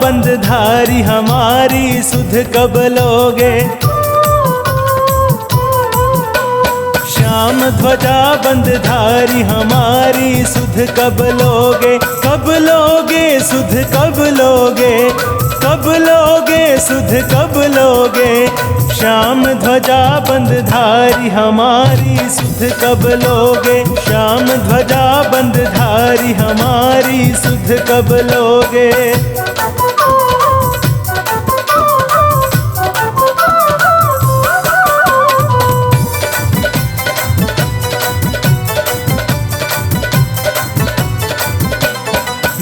बंधधारी हमारी सुध कब लोगे। श्याम ध्वजा बंधधारी हमारी सुध कब लोगे। कब लोगे सुध कब लोगे, कब लोगे सुध कब लोगे। श्याम ध्वजा बंधधारी हमारी सुध कब लोगे। श्याम ध्वजा बंधधारी हमारी सुध कब लोगे।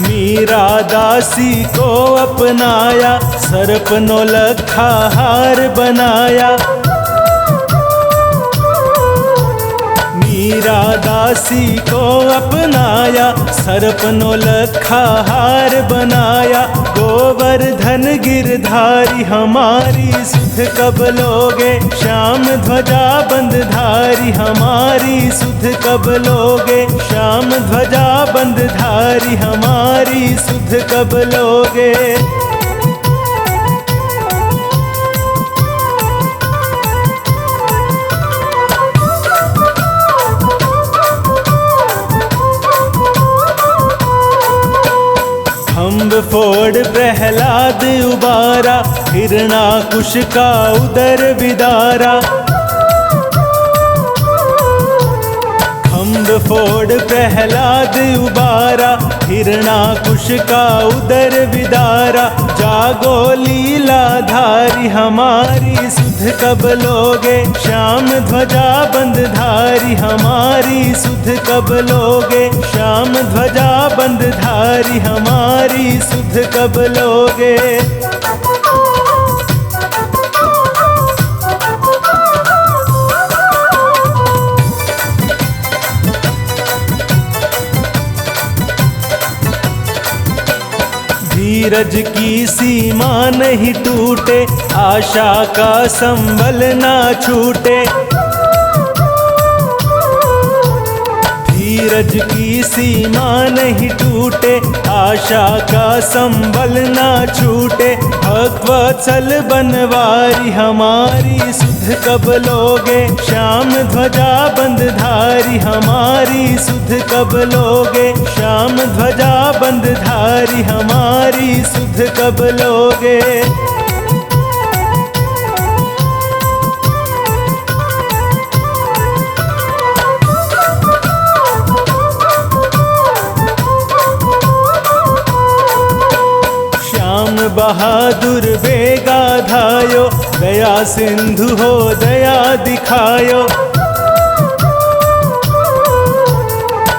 मीरा दासी को अपनाया, सर्प नौलखा हार बनाया। मीरा दासी को अपनाया, सर्प नौलखा हार बनाया। गोवर्धन गिरधारी हमारी सुध कब लोगे। श्याम ध्वजा बंधधारी हमारी सुध कब लोगे। श्याम ध्वजा बंधधारी हमारी सुध कब लोगे। खम्भ फोड़ प्रहलाद उबारा, हिरणाकुश का उदर विदारा। खम्भ फोड़ प्रहलाद उबारा, हिरणाकुश का उदर विदारा। जागो लीलाधारी हमारी सुध कब लोगे। श्याम ध्वजा बंधधारी हमारी सुध कब लोगे। श्याम ध्वजा बंधधारी हमारी सुध कब लोगे। धीरज की सीमा नहीं टूटे, आशा का संबल ना छूटे। धीरज की सीमा नहीं टूटे, आशा का संबल ना छूटे। भक्तवत्सल बनवारी हमारी सुध कब लोगे। श्याम ध्वजा बंधधारी हमारी सुध कब लोगे। श्याम ध्वजा बंधधारी हमारी सुध कब लोगे। श्याम बहादुर बेगा धायो, दया सिंधु हो दया दिखायो।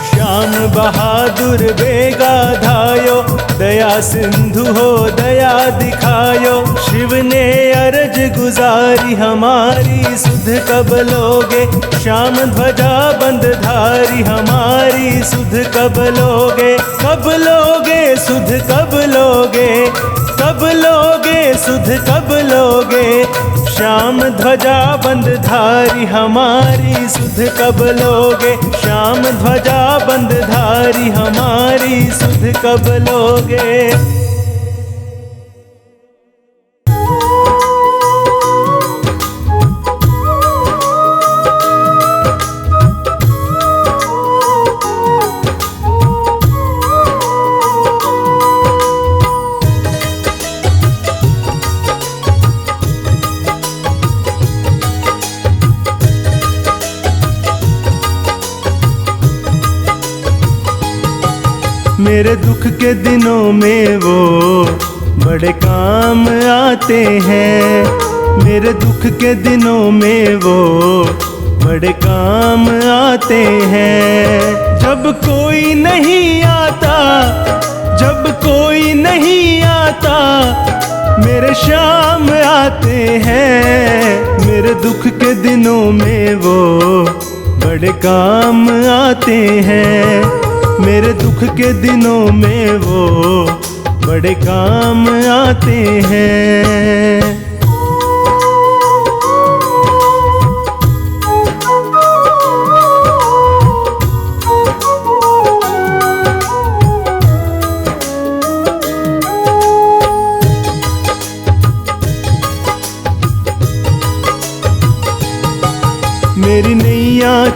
श्याम बहादुर बेगा धायो, दया सिंधु हो दया दिखायो। शिव ने अरज गुजारी हमारी सुध कब लोगे। श्याम ध्वजा बंधधारी हमारी सुध कब लोगे। कब लोगे सुध कब लोगे, कब लोगे सुध कब लोगे। श्याम ध्वजा बंधधारी हमारी सुध कब लोगे। श्याम ध्वजा बंधधारी हमारी सुध कब लोगे। मेरे दुख के दिनों में वो बड़े काम आते हैं। मेरे दुख के दिनों में वो बड़े काम आते हैं। जब कोई नहीं आता, जब कोई नहीं आता, मेरे श्याम आते हैं। मेरे दुख के दिनों में वो बड़े काम आते हैं। मेरे दुख के दिनों में वो बड़े काम आते हैं।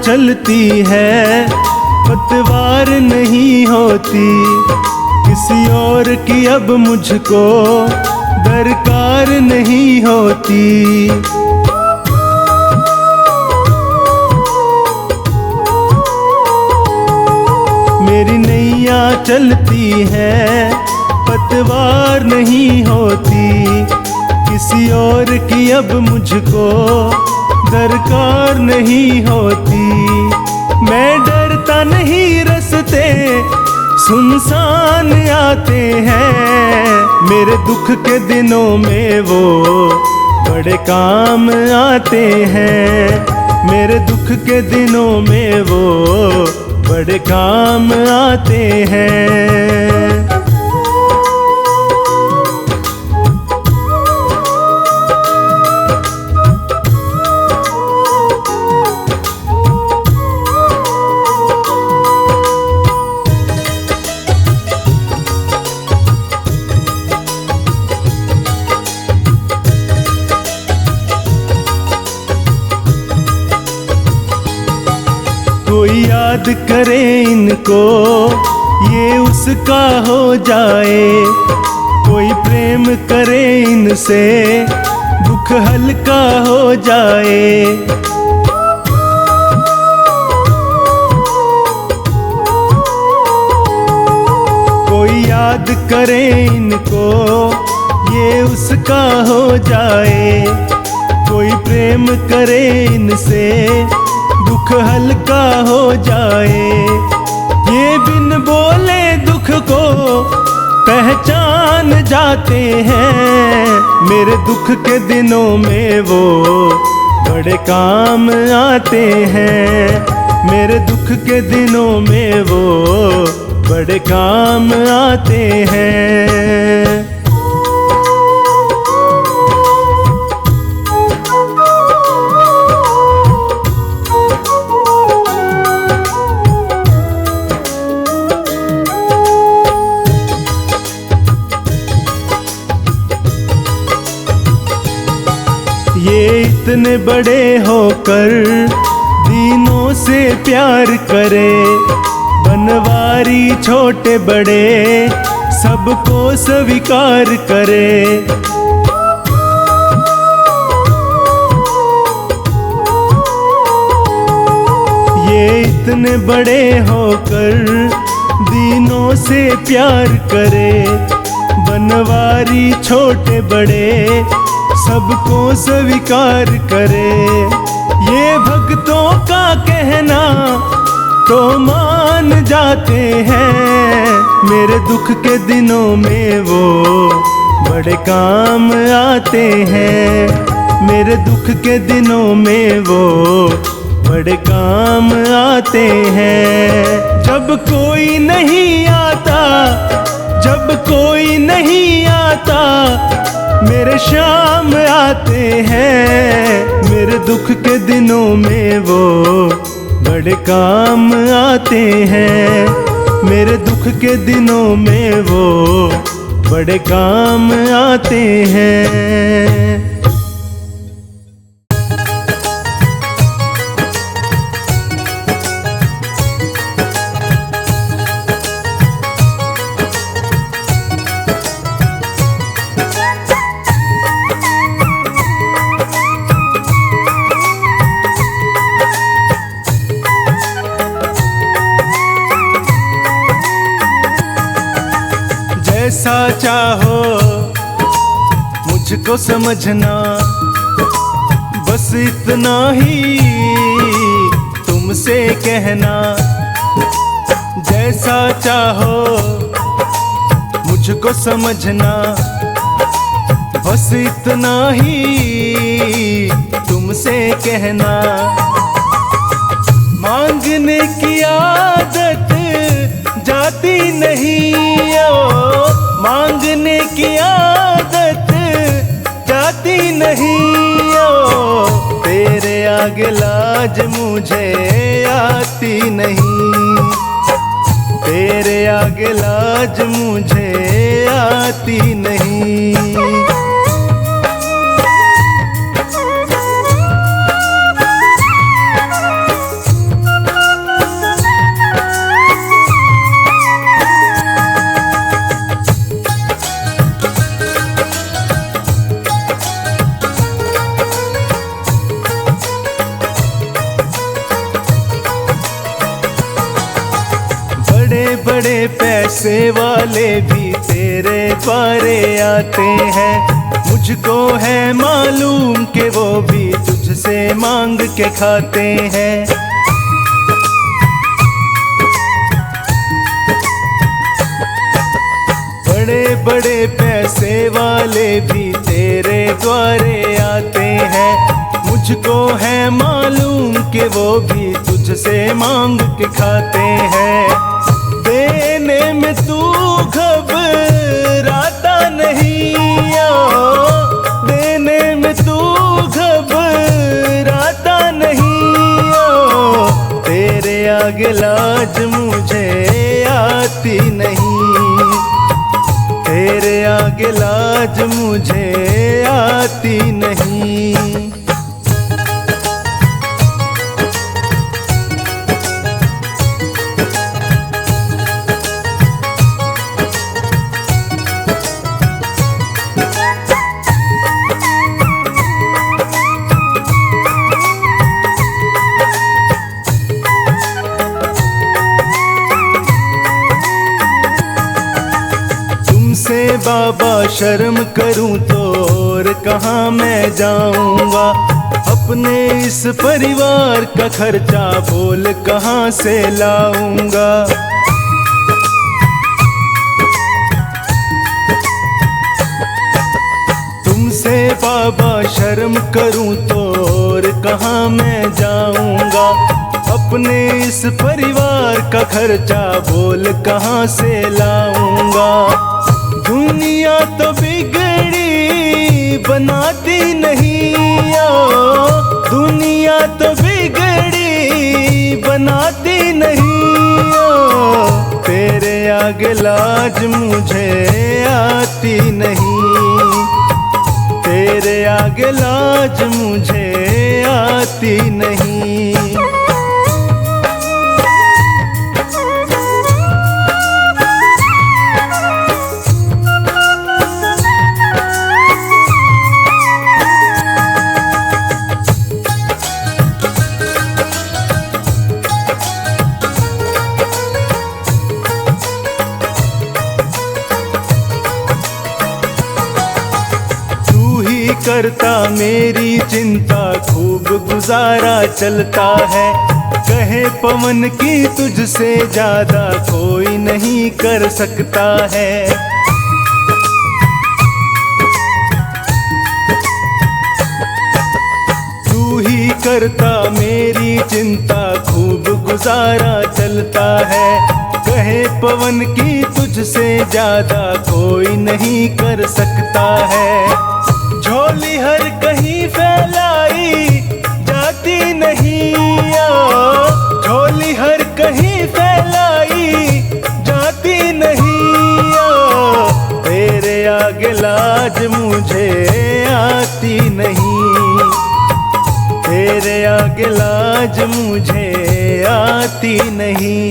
चलती है, पतवार नहीं होती। किसी और की अब मुझको दरकार नहीं होती। मेरी नैया चलती है, पतवार नहीं होती। किसी और की अब मुझको दरकार नहीं होती। मैं डरता नहीं, रास्ते सुनसान आते हैं। मेरे दुख के दिनों में वो बड़े काम आते हैं। मेरे दुख के दिनों में वो बड़े काम आते हैं। कोई याद करे इनको, ये उसका हो जाए। कोई प्रेम करे इनसे, दुख हल्का हो जाए। कोई याद करे इनको, ये उसका हो जाए। कोई प्रेम करे इनसे, दुख हल्का हो जाए। ये बिन बोले दुख को पहचान जाते हैं। मेरे दुख के दिनों में वो बड़े काम आते हैं। मेरे दुख के दिनों में वो बड़े काम आते हैं। ये इतने बड़े होकर दीनों से प्यार करे। बनवारी छोटे बड़े सबको स्वीकार करे। ये इतने बड़े होकर दीनों से प्यार करे। बनवारी छोटे बड़े सबको स्वीकार करे। ये भक्तों का कहना तो मान जाते हैं। मेरे दुख के दिनों में वो बड़े काम आते हैं। मेरे दुख के दिनों में वो बड़े काम आते हैं। जब कोई नहीं आता, जब कोई नहीं आता, मेरे शाम आते हैं। मेरे दुख के दिनों में वो बड़े काम आते हैं। मेरे दुख के दिनों में वो बड़े काम आते हैं। जैसा चाहो मुझको समझना, बस इतना ही तुमसे कहना। जैसा चाहो मुझको समझना, बस इतना ही तुमसे कहना। मांगने की आदत जाती नहीं, ओ मांगने की आदत जाती नहीं। ओ तेरे आगे लाज मुझे आती नहीं। तेरे आगे लाज मुझे आती नहीं। बड़े पैसे वाले भी तेरे द्वारे आते हैं, मुझको है मालूम कि वो भी तुझसे मांग के खाते हैं। बड़े बड़े पैसे वाले भी तेरे द्वारे आते हैं, मुझको है मालूम कि वो भी तुझसे मांग के खाते हैं। देने में तू घबराता नहीं, देने में तू घबराता नहीं, तेरे आगे लाज मुझे आती नहीं, तेरे आगे लाज मुझे आती नहीं। बाबा शर्म करूं तो और कहाँ मैं जाऊंगा, अपने इस परिवार का खर्चा बोल कहाँ से लाऊंगा। तुमसे बाबा शर्म करूं तो और कहाँ मैं जाऊंगा, अपने इस परिवार का खर्चा बोल कहाँ से लाऊंगा। दुनिया तो बिगड़ी बनाती नहीं, दुनिया तो बिगड़ी बनाती नहीं, तेरे आगे लाज मुझे आती नहीं, तेरे आगे लाज मुझे आती नहीं। करता मेरी चिंता खूब गुजारा चलता है, कहे पवन की तुझसे ज्यादा कोई नहीं कर सकता है। तू ही करता मेरी चिंता खूब गुजारा चलता है, कहे पवन की तुझसे ज्यादा कोई नहीं कर सकता है। झोली हर कहीं फैलाई जाती नहीं, झोली हर कहीं फैलाई जाती नहीं, तेरे आगे लाज मुझे आती नहीं, तेरे आगे लाज मुझे आती नहीं।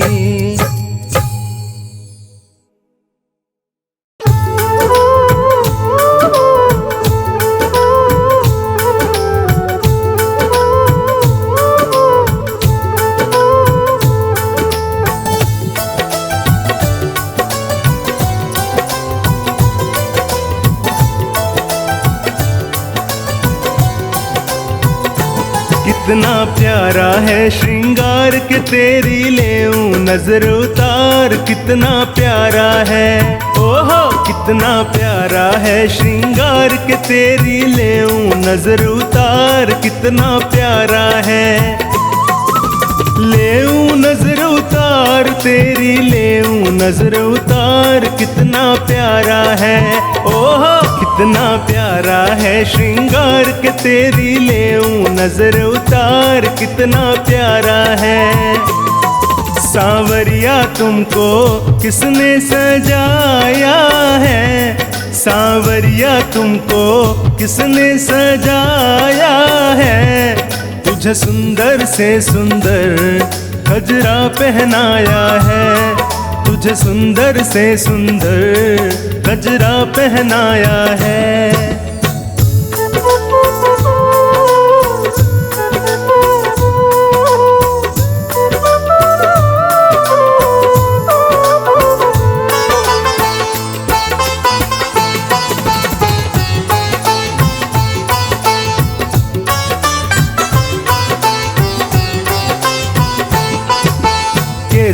कितना प्यारा है श्रृंगार के तेरी लेऊं नजर उतार, कितना प्यारा है ओहो कितना प्यारा है श्रृंगार के तेरी लेऊं नजर उतार, कितना प्यारा है। लेऊं नजर उतार तेरी लेऊं नजर उतार, कितना प्यारा है ओहो कितना प्यारा है श्रृंगार के तेरी लेऊं नजर उतार, कितना प्यारा है। सांवरिया तुमको किसने सजाया है, सांवरिया तुमको किसने सजाया है, तुझे सुंदर से सुंदर गजरा पहनाया है, तुझे सुंदर से सुंदर गजरा पहनाया है।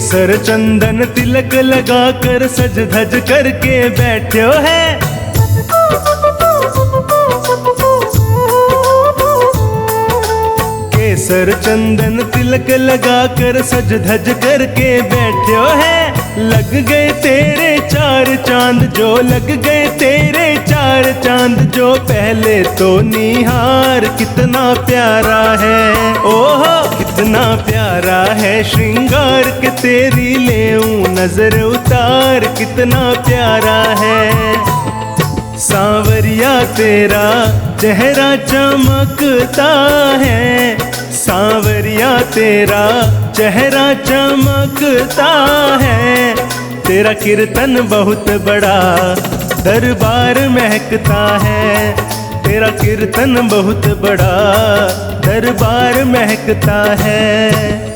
केसर चंदन तिलक लगा कर सज धज करके बैठो है। केसर चंदन तिलक लगा कर सज धज करके बैठो है। लग गए तेरे चार चांद जो, लग गए तेरे चार चांद जो, पहले तो निहार कितना प्यारा है। ओहो कितना प्यारा है श्रृंगार के तेरी लेऊं नजर उतार, कितना प्यारा है। सांवरिया तेरा चेहरा चमकता है, सांवरिया तेरा चेहरा चमकता है। तेरा कीर्तन बहुत बड़ा दरबार महकता है, तेरा कीर्तन बहुत बड़ा दरबार महकता है।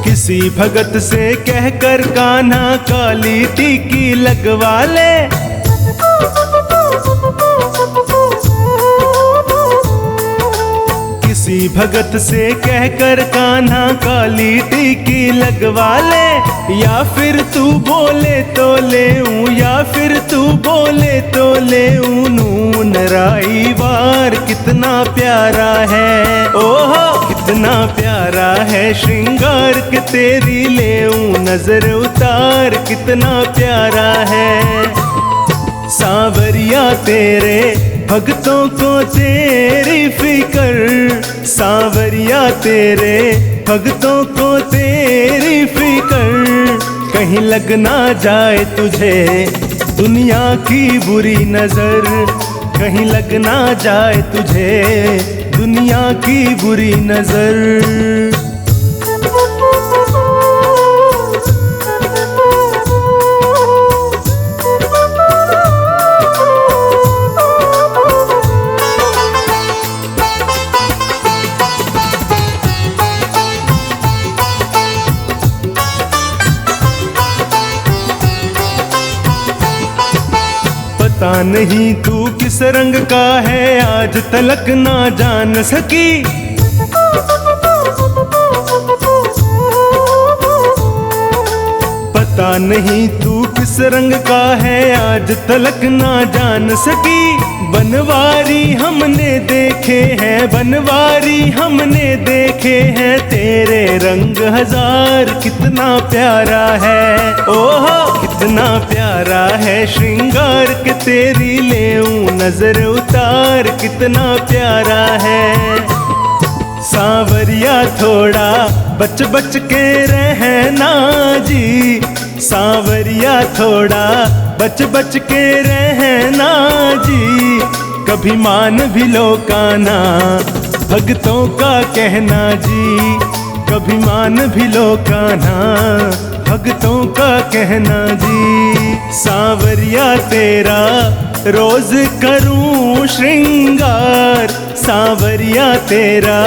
किसी भगत से कहकर कान्हा काली टीकी लगवा ले। किसी भगत से कहकर कान्हा काली टीकी लगवा ले। या फिर तू बोले तो लेऊं, या फिर तू बोले तो लेऊं नून राई वार, कितना प्यारा है। ओहो कितना प्यारा है श्रृंगार के तेरी लेऊं नजर उतार, कितना प्यारा है। सांवरिया तेरे भक्तों को तेरी फिकर, सांवरिया तेरे भक्तों को तेरी फिकर। कहीं लग ना जाए तुझे दुनिया की बुरी नजर, कहीं लग ना जाए तुझे दुनिया की बुरी नजर। पता नहीं तू किस रंग का है आज तलक ना जान सकी। पता नहीं तू किस रंग का है आज तलक ना जान सकी। बनवारी हमने देखे हैं, बनवारी हमने देखे हैं, तेरे रंग हजार, कितना प्यारा है। ओहो कितना प्यारा है श्रृंगार के तेरी लेऊं नजर उतार, कितना प्यारा है। सांवरिया थोड़ा बच बच के रहना जी, सांवरिया थोड़ा बच बच के रहना जी। कभी मान भी लो कान्हा भक्तों का कहना जी, कभी मान भी लो कान्हा भक्तों का कहना जी। सांवरिया तेरा रोज करूं श्रृंगार, सांवरिया तेरा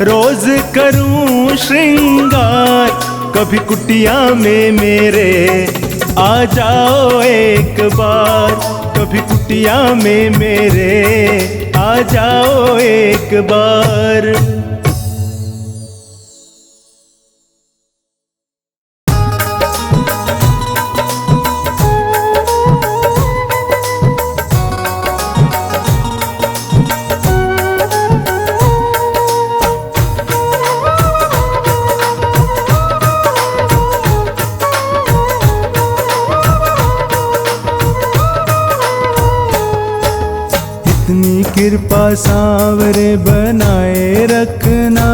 रोज करूं श्रृंगार। कभी कुटिया में मेरे आ जाओ एक बार, कभी कुटिया में मेरे आ जाओ एक बार। कृपा सांवरे बनाए रखना,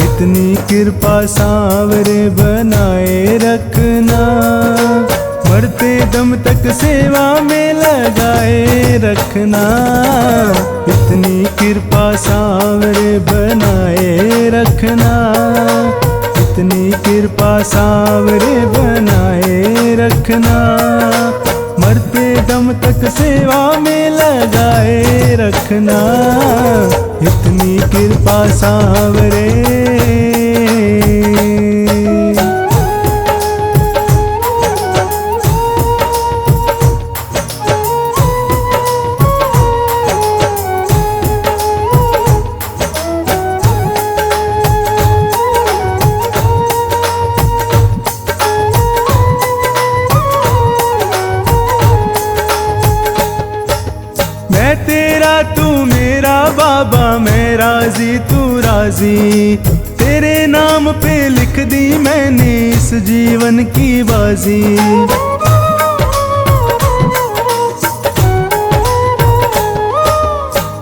इतनी कृपा सांवरे बनाए रखना। मरते दम तक सेवा में लगाए रखना, इतनी कृपा सांवरे बनाए रखना, इतनी कृपा सांवरे बनाए रखना। मरते दम तक सेवा में लगाए रखना, इतनी कृपा सांवरे। मैं तेरा तू मेरा बाबा, मैं राजी तू राजी, तेरे नाम पे लिख दी मैंने इस जीवन की बाजी।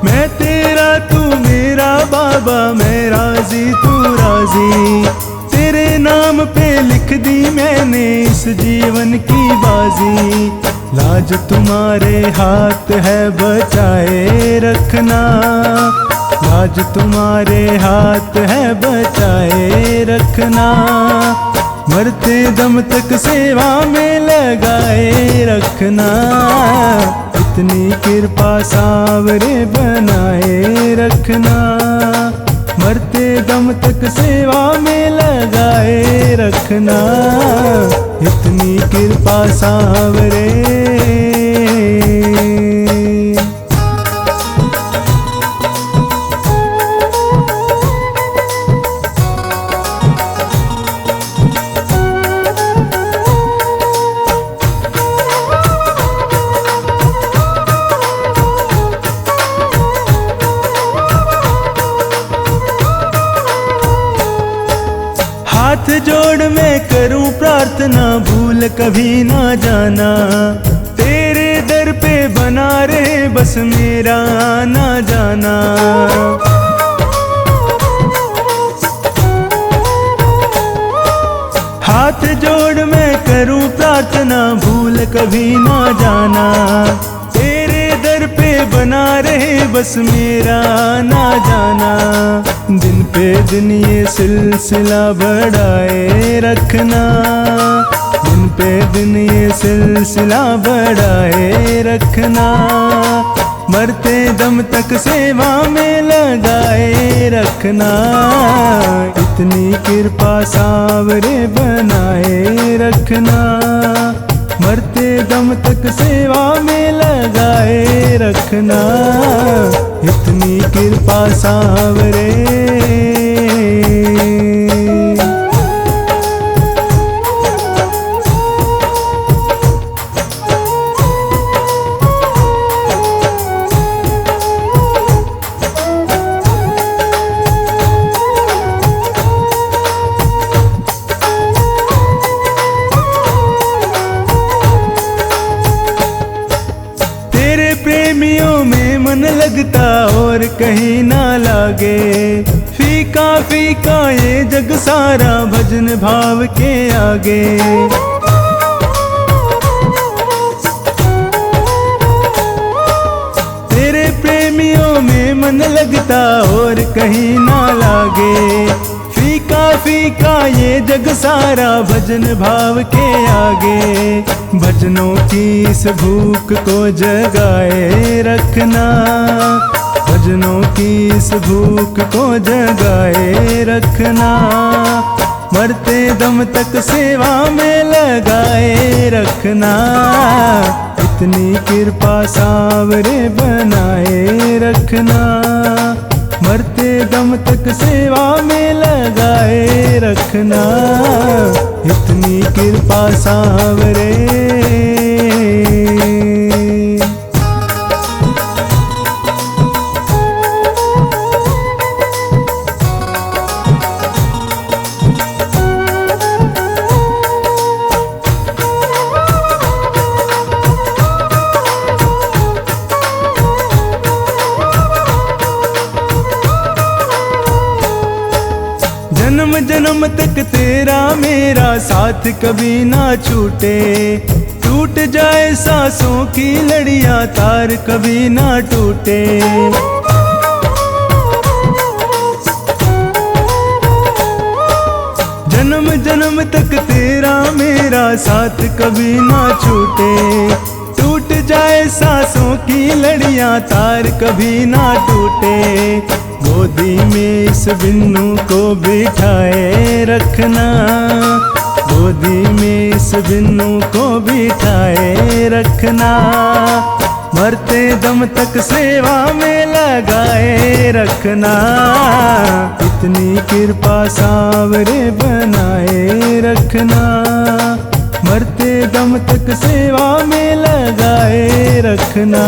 मैं तेरा तू मेरा बाबा, मैं राजी तू राजी, तेरे नाम पे लिख दी मैंने इस जीवन की बाजी। लाज तुम्हारे हाथ है बचाए रखना, लाज तुम्हारे हाथ है बचाए रखना, मरते दम तक सेवा में लगाए रखना, इतनी कृपा सांवरे बनाए रखना, मरते दम तक सेवा में लगाए रखना, इतनी कृपा सांवरे। हाथ जोड़ मैं करूं प्रार्थना, भूल कभी ना जाना, तेरे दर पे बना रहे बस मेरा आना जाना। हाथ जोड़ मैं करूं प्रार्थना, भूल कभी ना जाना, तेरे दर पे बना रहे बस मेरा आना जाना। दिन पे दिन ये सिलसिला बढ़ाए रखना, दिन पे दिन ये सिलसिला बढ़ाए रखना, मरते दम तक सेवा में लगाए रखना, इतनी कृपा सांवरे बनाए रखना, मरते दम तक सेवा में लगाए रखना, इतनी कृपा सांवरे। प्रेमियों में मन लगता और कहीं ना लागे, फीका फीका ये जग सारा भजन भाव के आगे। तेरे प्रेमियों में मन लगता और कहीं ना लागे, फीका फीका ये जग सारा भजन भाव के आगे। भजनों की इस भूख को जगाए रखना, भजनों की इस भूख को जगाए रखना, मरते दम तक सेवा में लगाए रखना, इतनी कृपा सांवरे बनाए रखना, मरते दम तक सेवा में लगाए रखना, इतनी कृपा सांवरे। जन्म जन्म तक तेरा मेरा साथ कभी ना छूटे, टूट जाए सांसों की लड़ियां तार कभी ना टूटे। जन्म जन्म तक तेरा मेरा साथ कभी ना छूटे, जाए सांसों की लड़ियां, तार कभी ना टूटे। गोदी में इस बिन्नू को बिठाए रखना, गोदी में इस बिन्नू को बिठाए रखना। मरते दम तक सेवा में लगाए रखना। इतनी कृपा सांवरे बनाए रखना। मरते दम तक सेवा में लगाए रखना।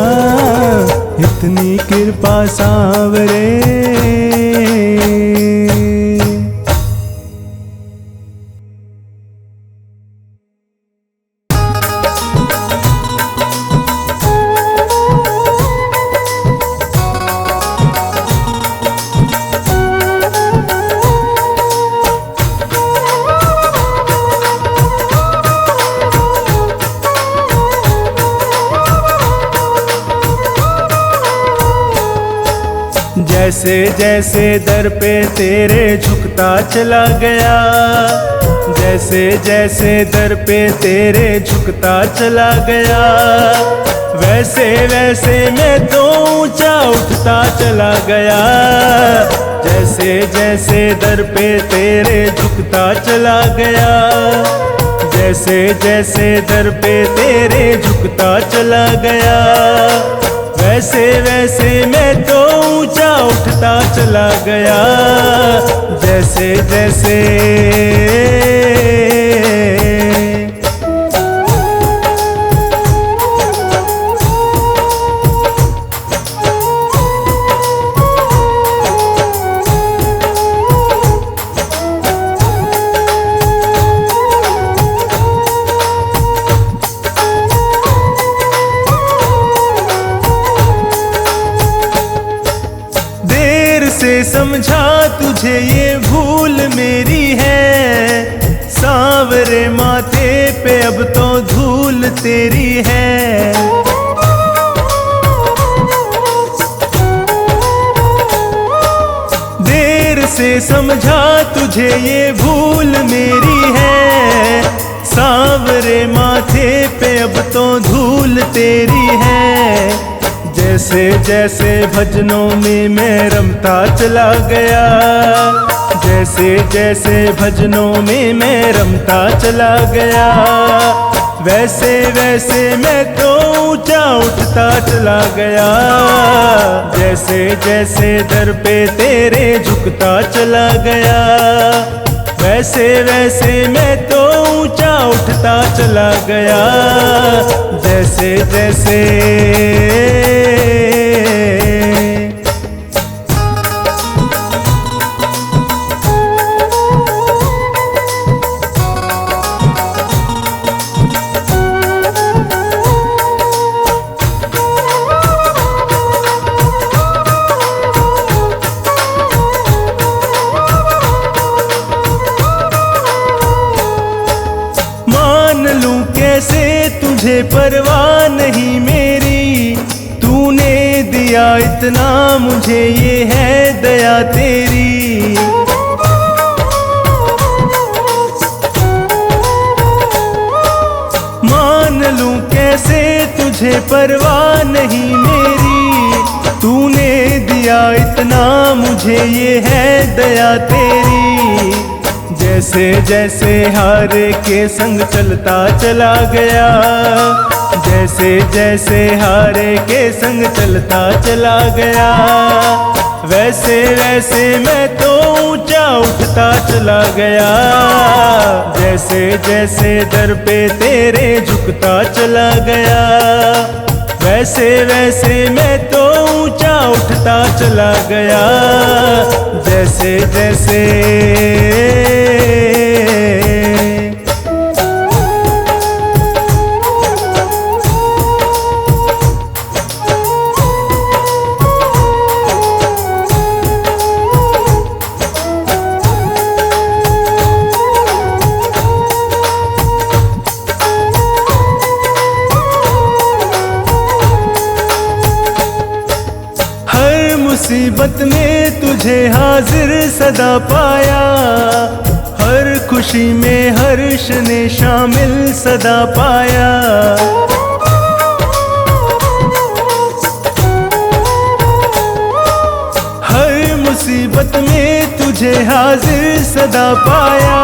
इतनी कृपा सांवरे। जैसे जैसे दर पे तेरे झुकता चला गया, जैसे जैसे दर पे तेरे झुकता चला गया, वैसे वैसे मैं तो ऊंचा उठता चला गया। जैसे जैसे दर पे तेरे झुकता चला गया, जैसे जैसे दर पे तेरे झुकता चला गया, वैसे वैसे मैं तो ऊंचा उठता चला गया। जैसे जैसे से समझा तुझे ये भूल मेरी है। सांवरे माथे पे अब तो धूल तेरी है। देर से समझा तुझे ये भूल मेरी है। सांवरे माथे पे अब तो धूल तेरी है। जैसे जैसे भजनों में मैं रमता चला गया, जैसे जैसे भजनों में मैं रमता चला गया, वैसे वैसे मैं तो ऊंचा उठता चला गया। जैसे जैसे दर पे तेरे झुकता चला गया, वैसे वैसे मैं तो ऊंचा उठता चला गया। जैसे जैसे कैसे तुझे परवाह नहीं मेरी, तूने दिया इतना मुझे ये है दया तेरी। मान लूं कैसे तुझे परवाह नहीं मेरी, तूने दिया इतना मुझे ये है दया तेरी। जैसे जैसे हारे के संग चलता चला गया, जैसे जैसे हारे के संग चलता चला गया, वैसे वैसे मैं तो ऊंचा उठता चला गया। जैसे जैसे दर पे तेरे झुकता चला गया, वैसे वैसे मैं तो ऊंचा उठता चला गया। जैसे जैसे मुसीबत में तुझे हाजिर सदा पाया, हर खुशी में हर्ष ने शामिल सदा पाया। तुझे हाजिर सदा पाया।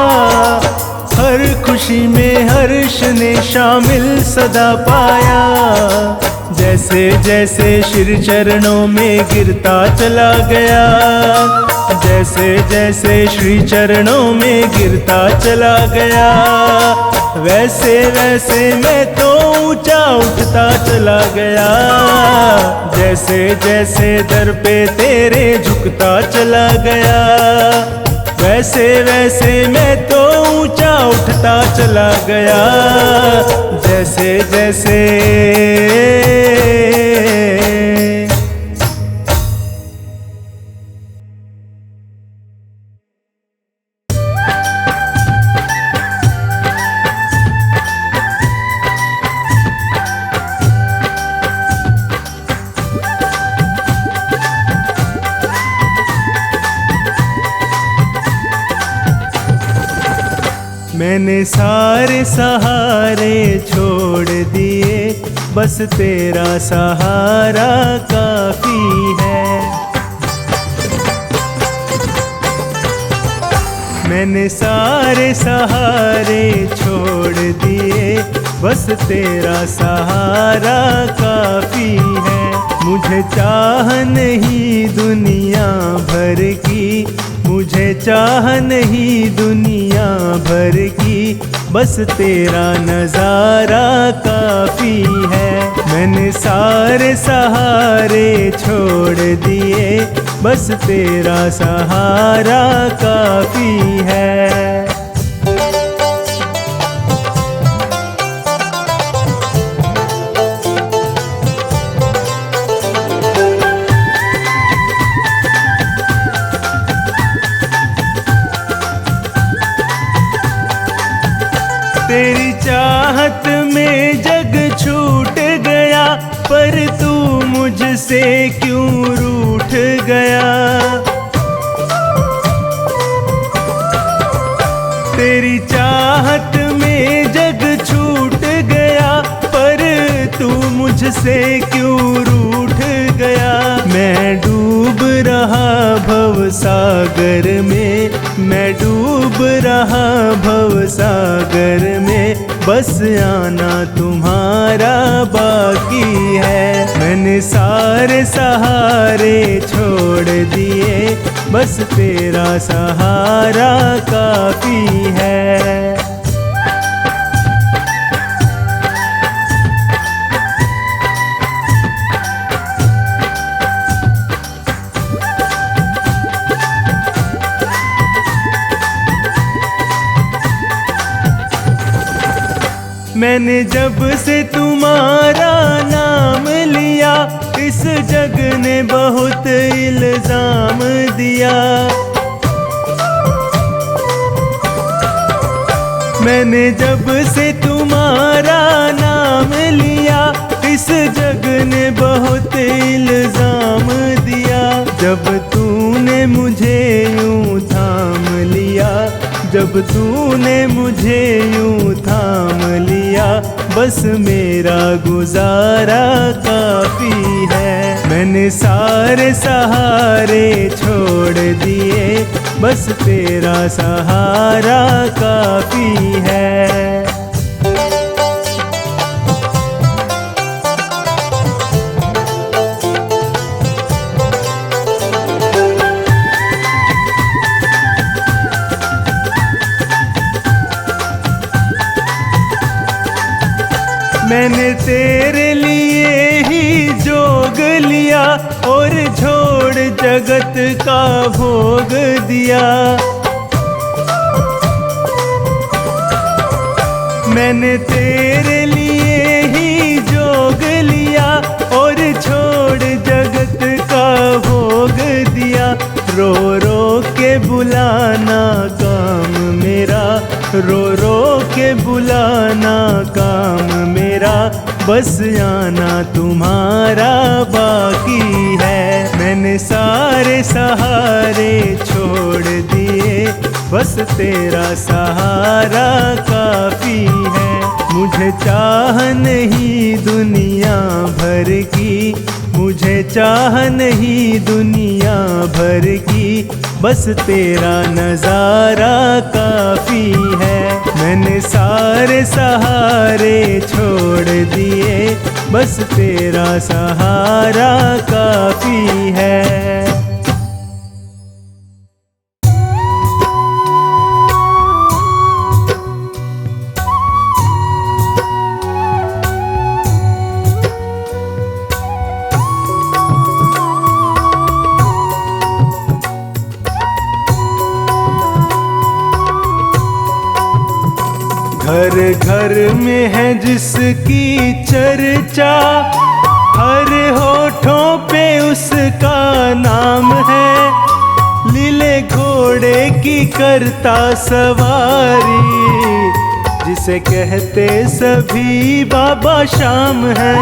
हर खुशी में हर्ष ने शामिल सदा पाया। जैसे जैसे श्री चरणों में गिरता चला गया, जैसे जैसे श्री चरणों में गिरता चला गया, वैसे वैसे मैं तो ऊंचा उठता चला गया। जैसे जैसे दर पे तेरे झुकता चला गया, वैसे वैसे मैं तो ऊंचा उठता चला गया। जैसे जैसे मैंने सारे सहारे छोड़ दिए, बस तेरा सहारा काफी है। मैंने सारे सहारे छोड़ दिए, बस तेरा सहारा काफी है। मुझे चाह नहीं दुनिया भर की, मुझे चाह नहीं दुनिया भर की, बस तेरा नजारा काफी है। मैंने सारे सहारे छोड़ दिए, बस तेरा सहारा काफी है। तेरी चाहत में जग छूट गया, पर तू मुझसे क्यों रूठ गया। तेरी चाहत में जग छूट गया, पर तू मुझसे क्यों रूठ गया। मैं डूब रहा भव सागर में, मैं डूब रहा भव सागर में, बस आना तुम्हारा बाकी है। मैंने सारे सहारे छोड़ दिए, बस तेरा सहारा काफी है। मैंने जब से तुम्हारा नाम लिया, इस जग ने बहुत इल्जाम दिया। मैंने जब से तुम्हारा नाम लिया, इस जग ने बहुत इल्जाम दिया। जब तूने मुझे यूं थाम लिया, जब तूने मुझे यूं थाम लिया, बस मेरा गुजारा काफी है। मैंने सारे सहारे छोड़ दिए, बस तेरा सहारा काफी है। मैंने तेरे लिए ही जोग लिया, और छोड़ जगत का भोग दिया। मैंने तेरे लिए ही जोग लिया, और छोड़ जगत का भोग दिया। रो रो के बुलाना काम मेरा, रो रो के बुलाना काम मेरा, बस आना तुम्हारा बाकी है। मैंने सारे सहारे छोड़ दिए, बस तेरा सहारा काफी है। मुझे चाह नहीं दुनिया भर की, मुझे चाह नहीं दुनिया भर की, बस तेरा नजारा काफी है। मैंने सारे सहारे छोड़ दिए, बस तेरा सहारा काफी है। घर घर में है जिसकी चर्चा, हर होठों पे उसका नाम है। लीले घोड़े की करता सवारी, जिसे कहते सभी बाबा शाम है।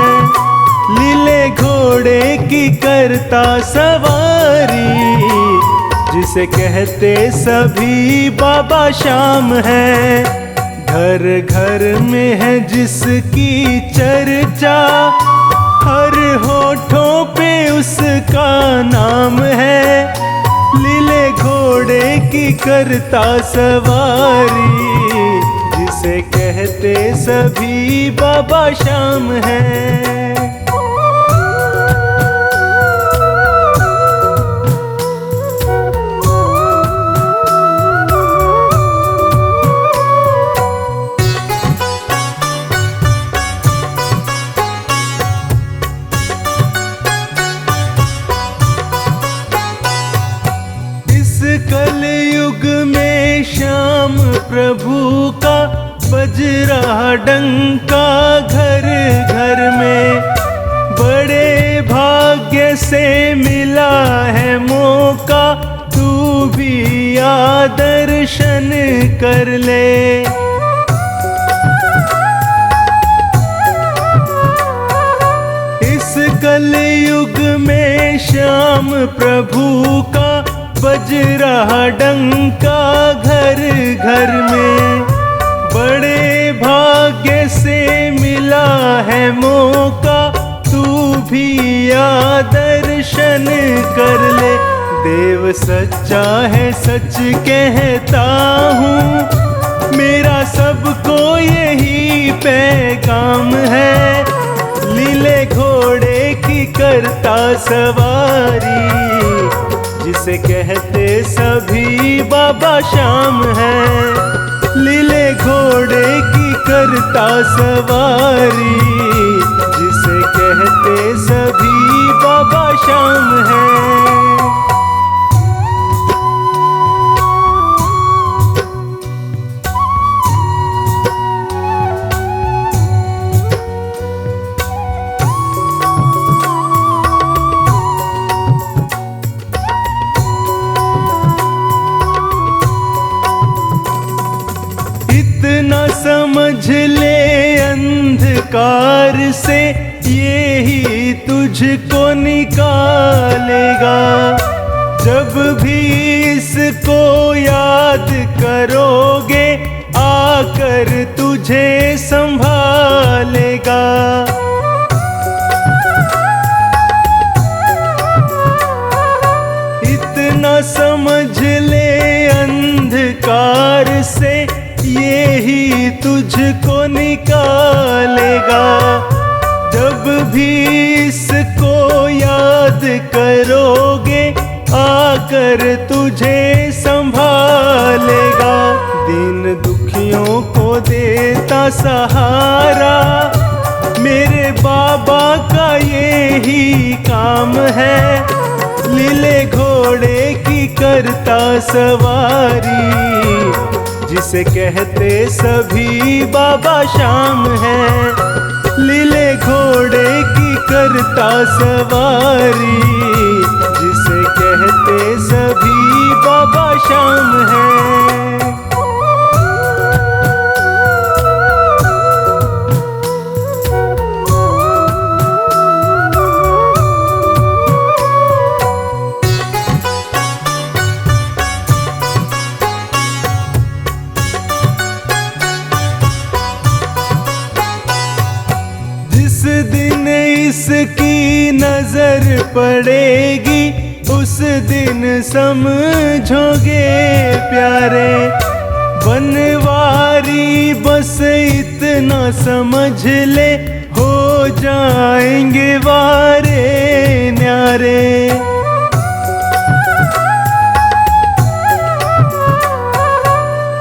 लीले घोड़े की करता सवारी, जिसे कहते सभी बाबा शाम है। घर घर में है जिसकी चर्चा, हर होठों पे उसका नाम है। लीले घोड़े की करता सवारी, जिसे कहते सभी बाबा शाम है। कलयुग में श्याम प्रभु का बज रहा डंका घर घर में। बड़े भाग्य से मिला है मौका, तू भी आ दर्शन कर ले। इस कलयुग में श्याम प्रभु का बज रहा डंका घर घर में। बड़े भाग्य से मिला है मौका, तू भी आ दर्शन कर ले। देव सच्चा है सच कहता हूँ, मेरा सबको यही पैगाम है। लीले घोड़े की करता सवारी, जिसे कहते सभी बाबा शाम है। लीले घोड़े की करता सवारी, जिसे कहते सभी बाबा शाम है। इतना समझ ले अंधकार से, ये ही तुझको निकालेगा। जब भी इसको याद करोगे, आकर तुझे संभालेगा। इतना समझ ले अंधकार से, ये ही तुझको निकालेगा। जब भी इसको याद करोगे, आकर तुझे संभालेगा। दिन दुखियों को देता सहारा, मेरे बाबा का यही काम है। लीले घोड़े की करता सवारी, जिसे कहते सभी बाबा शाम है। लीले घोड़े की करता सवारी, जिसे कहते सभी बाबा शाम है। इसकी नजर पड़ेगी उस दिन समझोगे प्यारे। बनवारी बस इतना समझ ले, हो जाएंगे वारे न्यारे।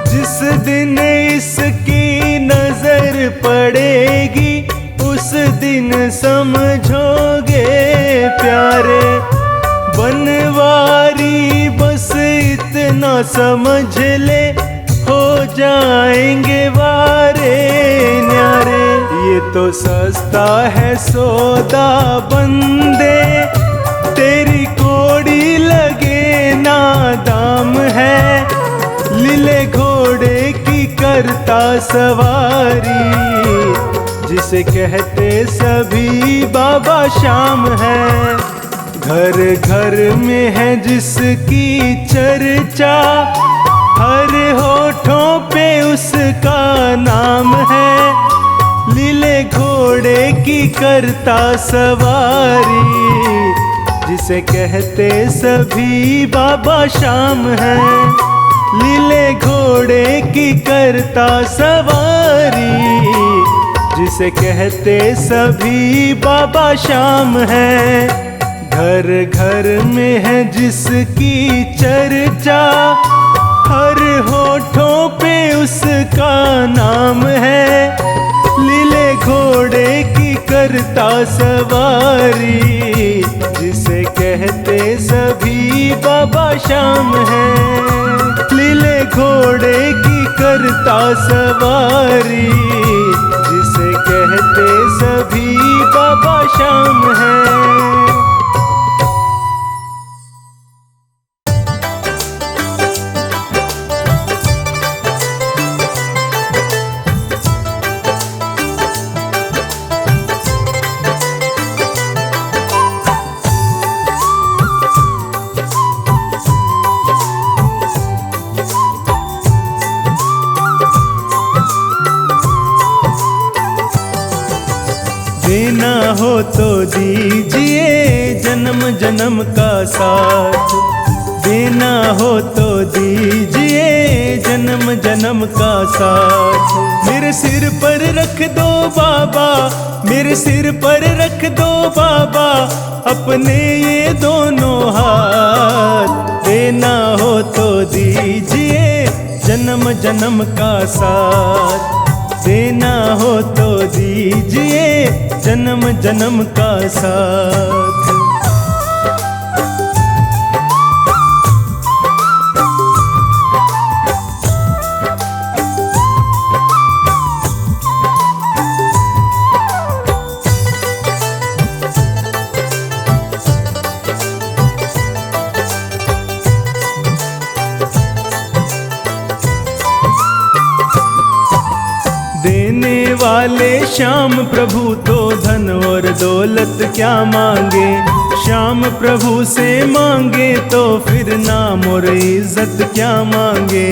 जिस दिन इसकी नजर पड़ेगी उस दिन समझोगे प्यारे। बनवारी बस इतना समझ ले, हो जाएंगे वारे न्यारे। ये तो सस्ता है सौदा बंदे, तेरी कोड़ी लगे ना दाम है। लीले घोड़े की करता सवारी, जिसे कहते सभी बाबा शाम है। घर घर में है जिसकी चर्चा, हर होठों पे उसका नाम है। लीले घोड़े की करता सवारी, जिसे कहते सभी बाबा शाम है। लीले घोड़े की करता सवारी, जिसे कहते सभी बाबा शाम है। घर घर में है जिसकी चर्चा, हर होठों पे उसका नाम है। लीले घोड़े की करता सवारी, जिसे कहते सभी बाबा शाम है। लीले घोड़े की करता सवारी, जिसे कहते सभी बाबा शाम है। देना हो तो दीजिए जन्म जन्म का साथ। देना हो तो दीजिए जन्म जन्म का साथ। मेरे सिर पर रख दो बाबा, मेरे सिर पर रख दो बाबा, अपने ये दोनों हाथ। देना हो तो दीजिए जन्म जन्म का साथ। देना हो तो दीजिए जन्म जन्म का साथ। देने वाले श्याम प्रभु तो धन और दौलत क्या मांगे। श्याम प्रभु से मांगे तो फिर नाम और इज्जत क्या मांगे।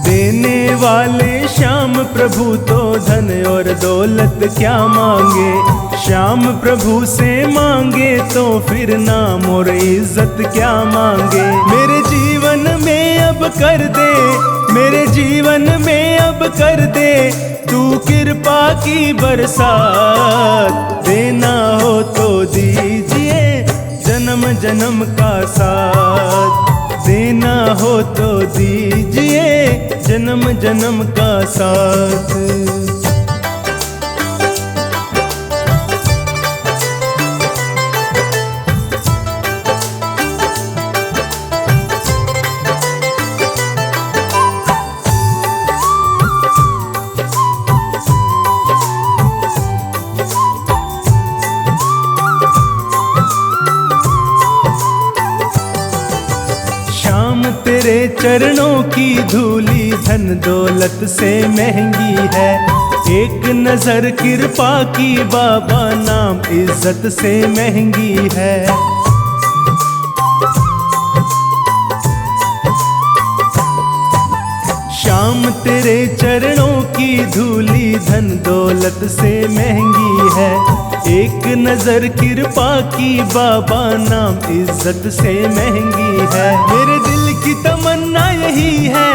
देने वाले श्याम प्रभु तो धन और दौलत क्या मांगे। श्याम प्रभु से मांगे तो फिर नाम और इज्जत क्या मांगे। मेरे जीवन में अब कर दे, मेरे जीवन में अब कर दे तू कृपा की बरसात। देना हो तो दीजिए जन्म जन्म का साथ। देना हो तो दीजिए जन्म जन्म का साथ। तेरे चरणों की धूली धन दौलत से महंगी है। एक नजर कृपा की बाबा नाम इज्जत से महंगी है। श्याम तेरे चरणों की धूली धन दौलत से महंगी है। एक नजर कृपा की बाबा नाम इज्जत से महंगी है। मेरे दिल की तमन्ना यही है,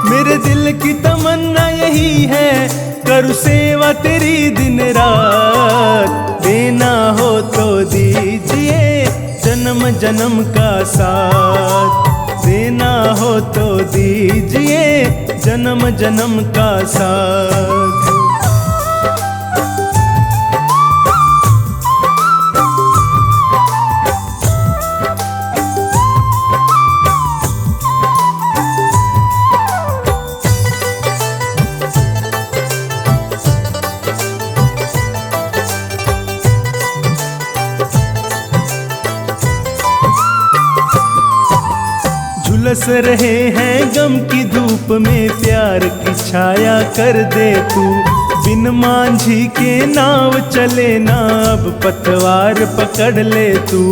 मेरे दिल की तमन्ना यही है, करूँ सेवा तेरी दिन रात। देना हो तो दीजिए जन्म जन्म का साथ, देना हो तो दीजिए जन्म जन्म का साथ। झुलस रहे हैं गम की धूप में, प्यार की छाया कर दे तू। बिन मांझी के नाव चले ना, अब पतवार पकड़ ले तू।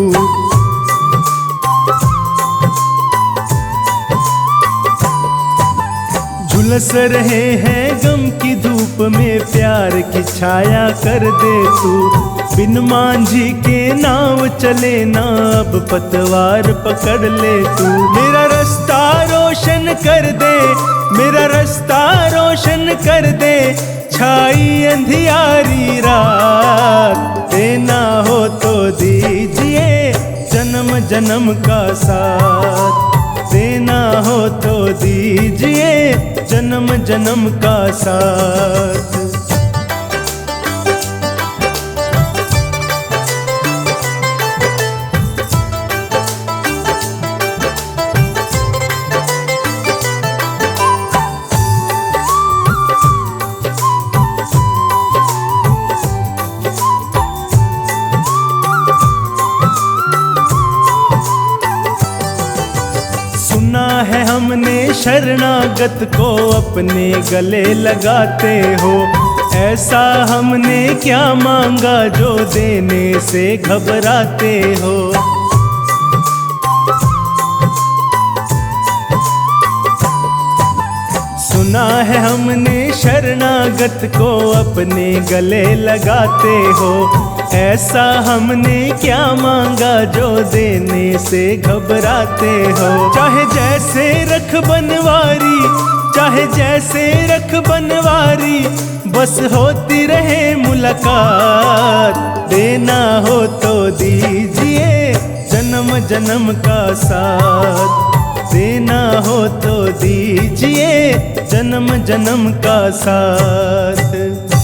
झुलस रहे हैं गम की धूप में, प्यार की छाया कर दे तू। बिन मांझी के नाव चले ना, अब पतवार पकड़ ले तू। मेरा रास्ता रोशन कर दे, मेरा रास्ता रोशन कर दे, छाई अंधियारी रात। देना हो तो दीजिए जन्म जन्म का साथ, देना हो तो दीजिए जन्म जन्म का साथ। सुना है हमने शरणागत को अपने गले लगाते हो, ऐसा हमने क्या मांगा जो देने से घबराते हो। सुना है हमने शरणागत को अपने गले लगाते हो, ऐसा हमने क्या मांगा जो देने से घबराते हो। चाहे जैसे रख बनवारी, चाहे जैसे रख बनवारी, बस होती रहे मुलाकात। देना हो तो दीजिए जन्म जन्म का साथ, देना हो तो दीजिए जन्म जन्म का साथ।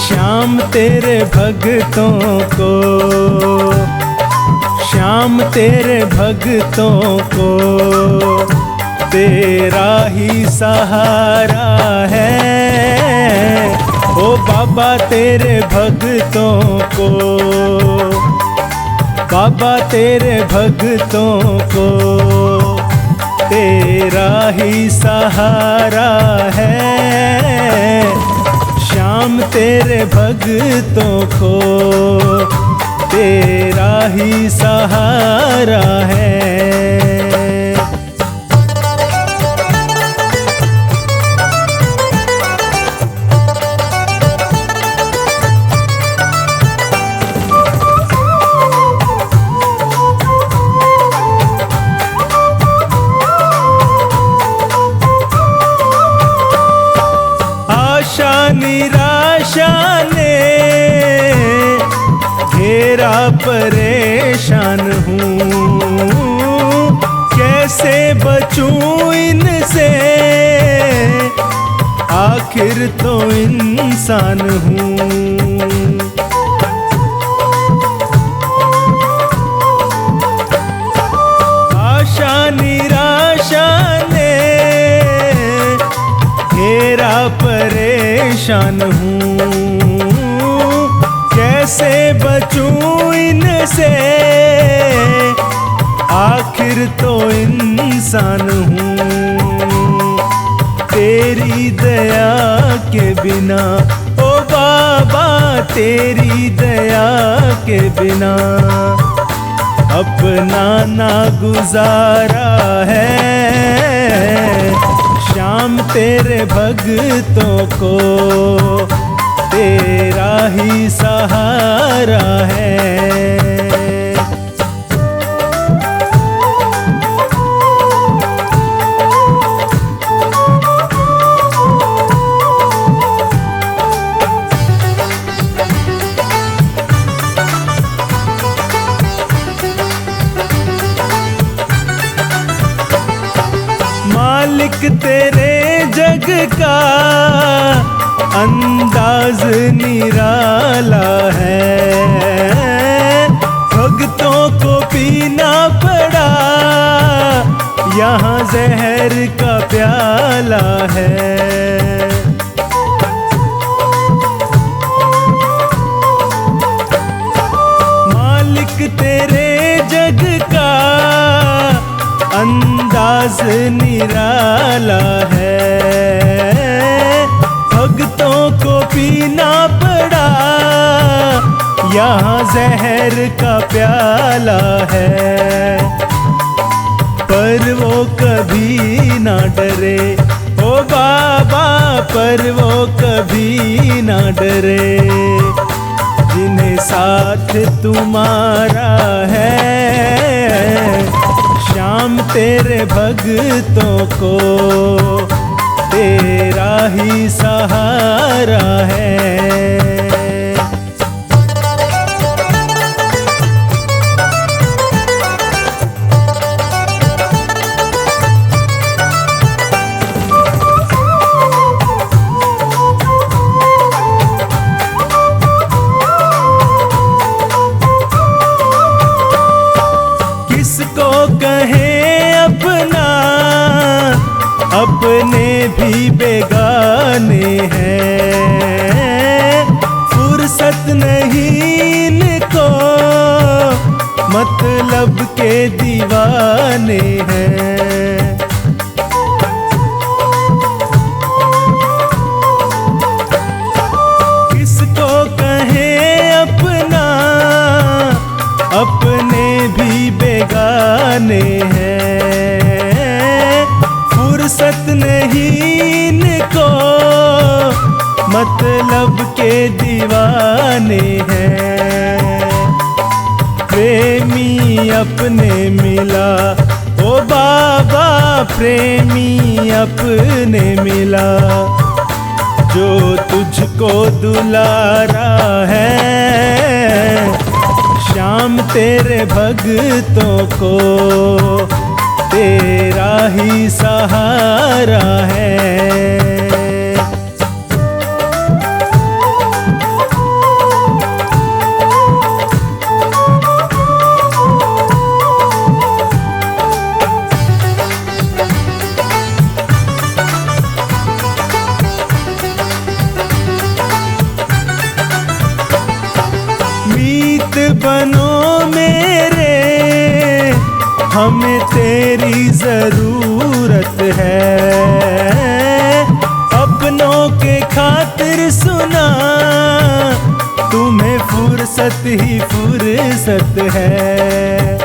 श्याम तेरे भक्तों को, श्याम तेरे भक्तों को तेरा ही सहारा है। ओ बाबा तेरे भक्तों को, बाबा तेरे भक्तों को तेरा ही सहारा है। श्याम तेरे भक्तों को तेरा ही सहारा है। निराशा ने घेरा, परेशान हूँ कैसे बचूं इनसे, आखिर तो इंसान हूँ। आशा निराशा ने घेरा, परेशान हूँ कैसे बचूं इनसे, आखिर तो इंसान हूँ तेरी दया के बिना, ओ बाबा तेरी दया के बिना अपना ना गुजारा है। श्याम तेरे भक्तों को तेरा ही सहारा है। मालिक तेरे जग का अंदाज निराला है, भक्तों को पीना पड़ा यहाँ जहर का प्याला है। मालिक तेरे जग का अंदाज निराला है, भक्तों को पीना पड़ा यहाँ जहर का प्याला है। पर वो कभी ना डरे ओ बाबा, पर वो कभी ना डरे जिन्हें साथ तुम्हारा है। श्याम तेरे भक्तों को तेरा ही सहारा है। किसको कहें अपना, अपने भी बेगाने हैं। फुर्सत नहीं इनको, मतलब के दीवाने हैं। किसको कहें अपना, अपने भी बेगाने हैं। फुर्सत नहीं इनको, मतलब के दीवाने हैं। प्रेमी अपने मिला ओ बाबा, प्रेमी अपने मिला जो तुझको दुलारा है। श्याम तेरे भक्तों को तेरा ही सहारा है। मीत बनो मेरे, हमें तेरी जरूरत है। अपनों के खातिर सुना, तुम्हें फुर्सत ही फुर्सत है।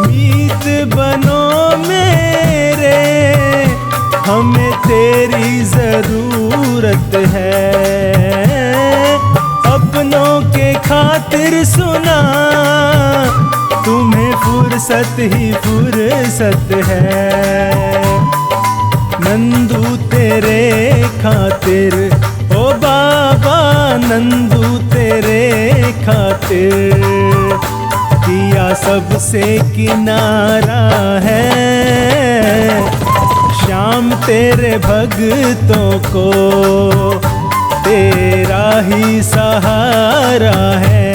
मीत बनो मेरे, हमें तेरी जरूरत है। अपनों के खातिर सुना, तुम्हें फुर्सत ही फुर्सत है। नंदू तेरे खातिर ओ बाबा, नंदू तेरे खातिर किया सबसे किनारा है। श्याम तेरे भक्तों को तेरा ही सहारा है।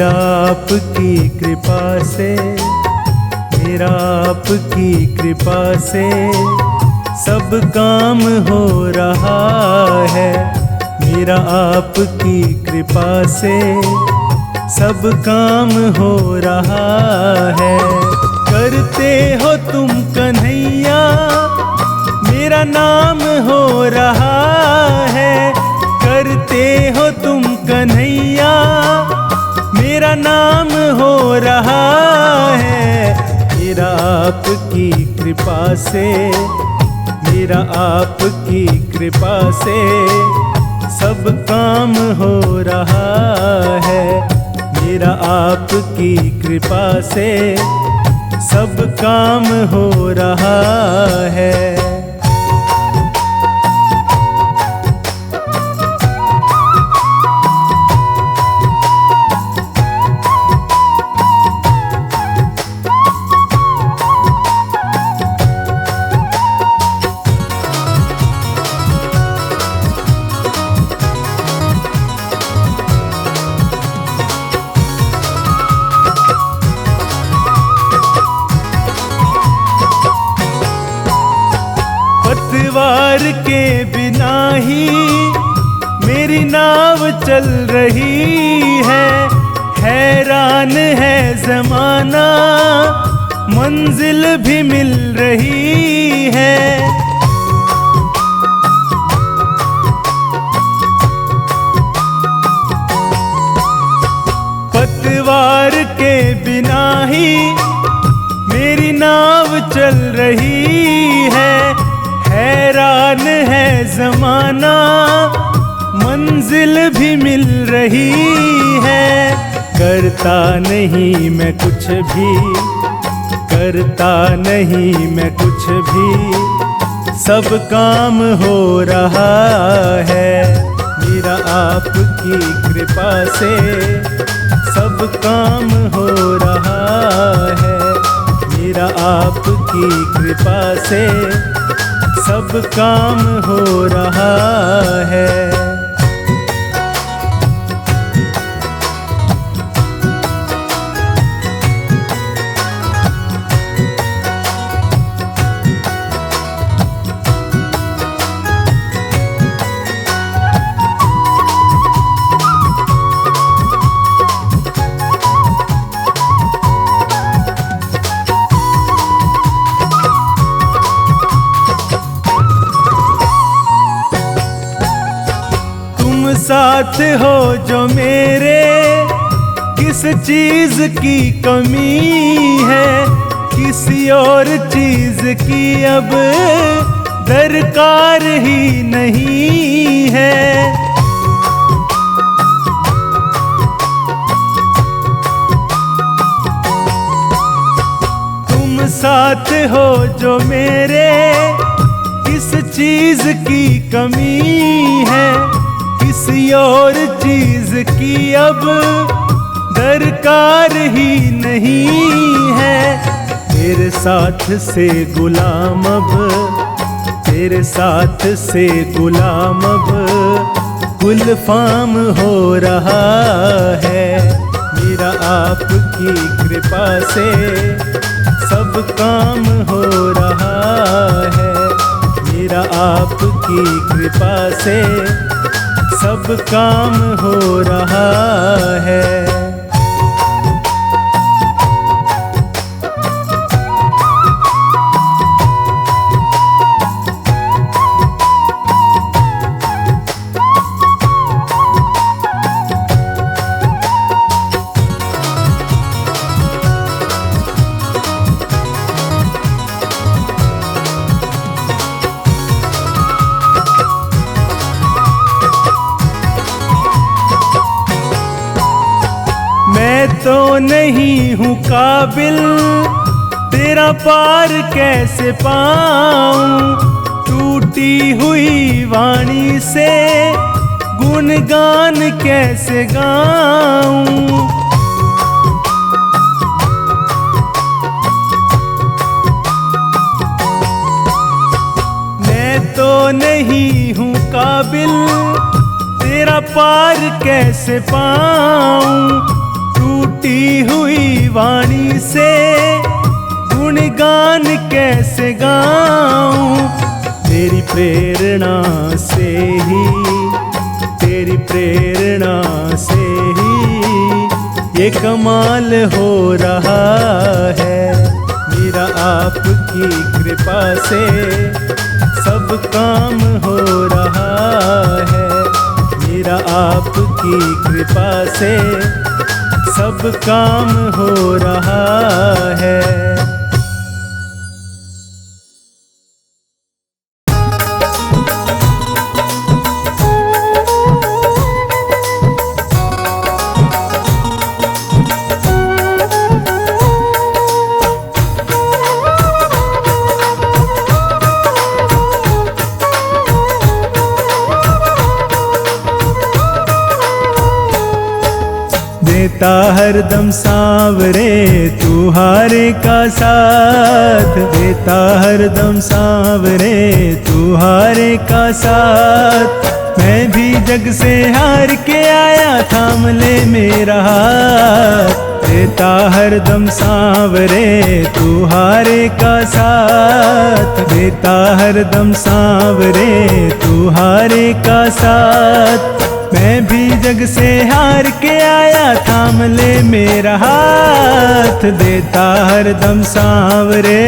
मेरा आपकी कृपा से, मेरा आपकी कृपा से सब काम हो रहा है। मेरा आपकी कृपा से सब काम हो रहा है। करते हो तुम कन्हैया मेरा नाम हो रहा है। करते हो तुम कन्हैया मेरा नाम हो रहा है। मेरा आपकी कृपा से, मेरा आपकी कृपा से सब काम हो रहा है। मेरा आपकी कृपा से सब काम हो रहा है। पतवार के बिना ही मेरी नाव चल रही है। हैरान है ज़माना मंजिल भी मिल रही है। पतवार के बिना ही मेरी नाव चल रही है। हैरान है ज़माना मंजिल भी मिल रही है। करता नहीं मैं कुछ भी, करता नहीं मैं कुछ भी, सब काम हो रहा है। मेरा आपकी कृपा से सब काम हो रहा है। मेरा आपकी कृपा से सब काम हो रहा है। साथ हो जो मेरे, किस चीज की कमी है। किसी और चीज की अब दरकार ही नहीं है। तुम साथ हो जो मेरे, किस चीज की कमी है। किसी और चीज की अब दरकार ही नहीं है। तेरे साथ से गुलाम अब, तेरे साथ से गुलाम अब गुलफाम हो रहा है। मेरा आपकी कृपा से सब काम हो रहा है। मेरा आपकी कृपा से सब काम हो रहा है। मैं तो नहीं हूँ काबिल, तेरा पार कैसे पाऊं। टूटी हुई वाणी से गुणगान कैसे गाऊं। मैं तो नहीं हूँ काबिल, तेरा पार कैसे पाऊं। टूटी हुई वाणी से गुणगान कैसे गाऊं, तेरी प्रेरणा से ही, तेरी प्रेरणा से ही ये कमाल हो रहा है। मेरा आपकी कृपा से सब काम हो रहा है, मेरा आपकी कृपा से सब काम हो रहा है। देता हरदम सांवरे तू हारे का साथ, देता हरदम सांवरे तू हारे का साथ। मैं भी जग से हार के आया, थाम ले मेरा हाथ। देता हरदम सांवरे तू हारे का साथ, देता हरदम सांवरे तू हारे का साथ। मैं भी जग से हार के आया, थाम ले मेरा हाथ। देता हरदम सांवरे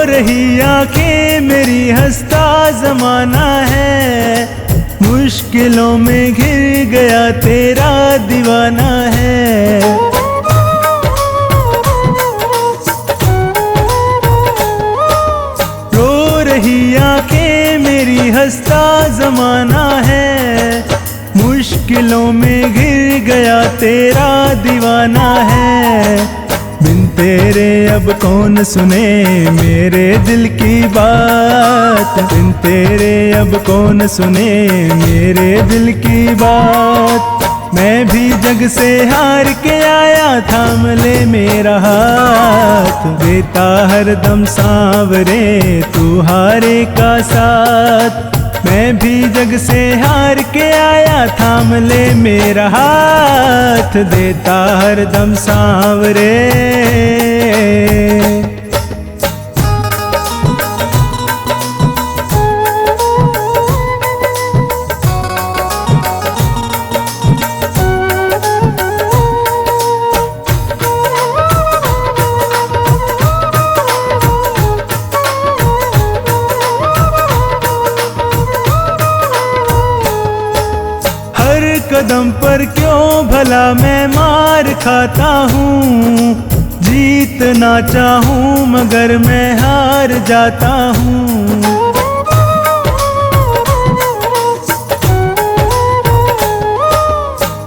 रही आंखें मेरी, हंसता जमाना है। मुश्किलों में घिर गया तेरा दीवाना है। रो रही आंखें मेरी, हंसता जमाना है। मुश्किलों में घिर गया तेरा दीवाना है। बिन तेरे अब कौन सुने मेरे दिल की बात, बिन तेरे अब कौन सुने मेरे दिल की बात। मैं भी जग से हार के आया, थाम ले मेरा हाथ। देता हरदम सांवरे तू हारे का साथ। मैं भी जग से हार के आया, थाम ले मेरा हाथ। देता हरदम सांवरे कदम पर क्यों भला मैं मार खाता हूँ। जीतना चाहूँ मगर मैं हार जाता हूँ।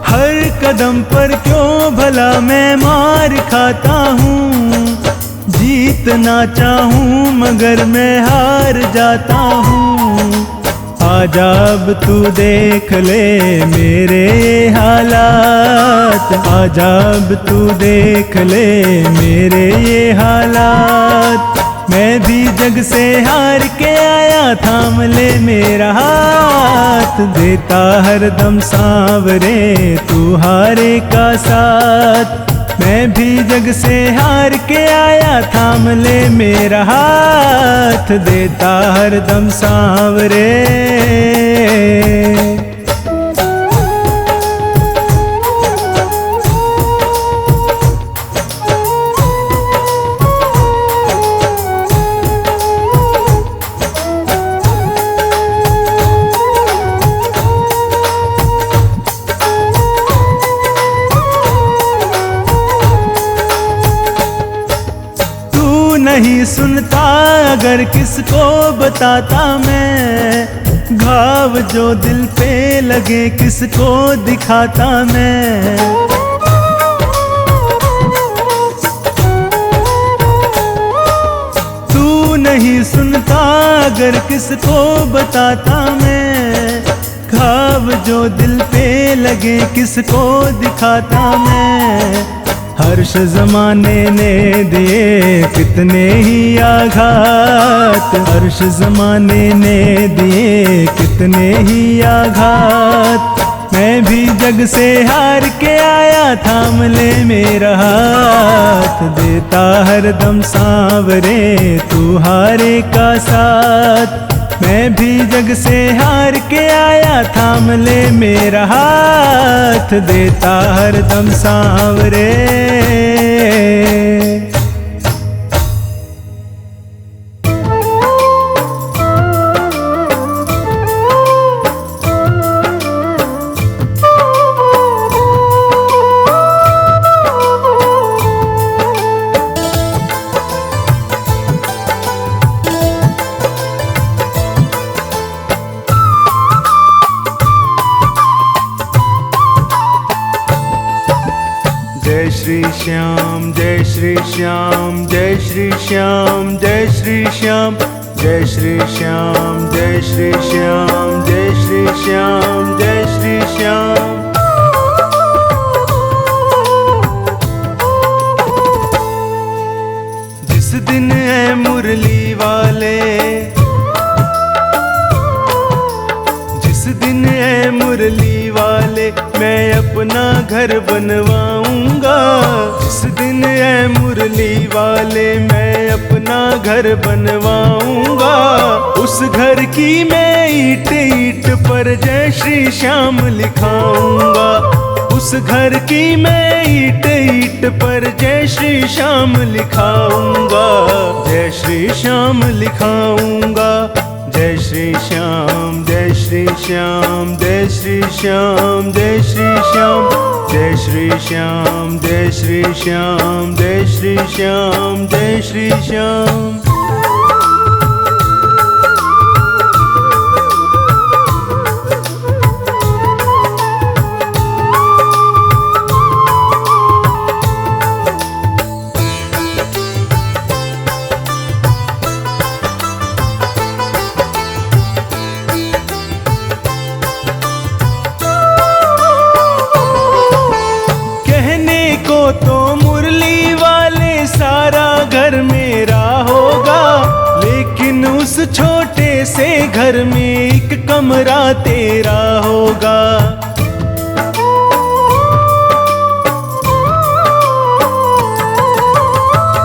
हर कदम पर क्यों भला मैं मार खाता हूँ। जीतना चाहूँ मगर मैं हार जाता हूँ। आजा अब तू देख ले मेरे हालात, आजा अब तू देख ले मेरे ये हालात। मैं भी जग से हार के आया, थाम ले मेरा हाथ। देता हरदम सांवरे तू हारे का साथ। मैं भी जग से हार के आया, थाम ले मेरा हाथ। देता हरदम सांवरे नहीं सुनता अगर किसको बताता मैं। घाव जो दिल पे लगे किसको दिखाता मैं। तू नहीं सुनता अगर किसको बताता मैं, ख्वाब जो दिल पे लगे किसको दिखाता मैं। हर्ष जमाने ने दिए कितने ही आघात, हर्ष जमाने ने दिए कितने ही आघात। मैं भी जग से हार के आया, थाम ले मेरा हाथ, देता हरदम सांवरे तू हारे का साथ। मैं भी जग से हार के आया, थाम ले मेरा हाथ, देता हरदम सांवरे। जय श्री श्याम, जय श्री श्याम, जय श्री श्याम, जय श्री श्याम, जय श्री श्याम, जय श्री श्याम, जय श्री श्याम, जय श्री श्याम। जिस दिन है मुरली वाले, जिस दिन है मुरली वाले, मैं अपना घर बनवाऊंगा। जिस दिन है मुरली वाले, मैं अपना घर बनवाऊंगा। उस घर की मैं ईंट ईंट पर जय श्री श्याम लिखाऊंगा। उस घर की मैं ईंट ईंट पर जय श्री श्याम लिखाऊंगा। जय श्री श्याम लिखाऊंगा। जय श्री श्याम, जय श्री श्याम, जय श्री श्याम, जय श्री श्याम, जय श्री श्याम, जय श्री श्याम, जय श्री श्याम, जय श्री श्याम। तो मुरली वाले सारा घर मेरा होगा, लेकिन उस छोटे से घर में एक कमरा तेरा होगा।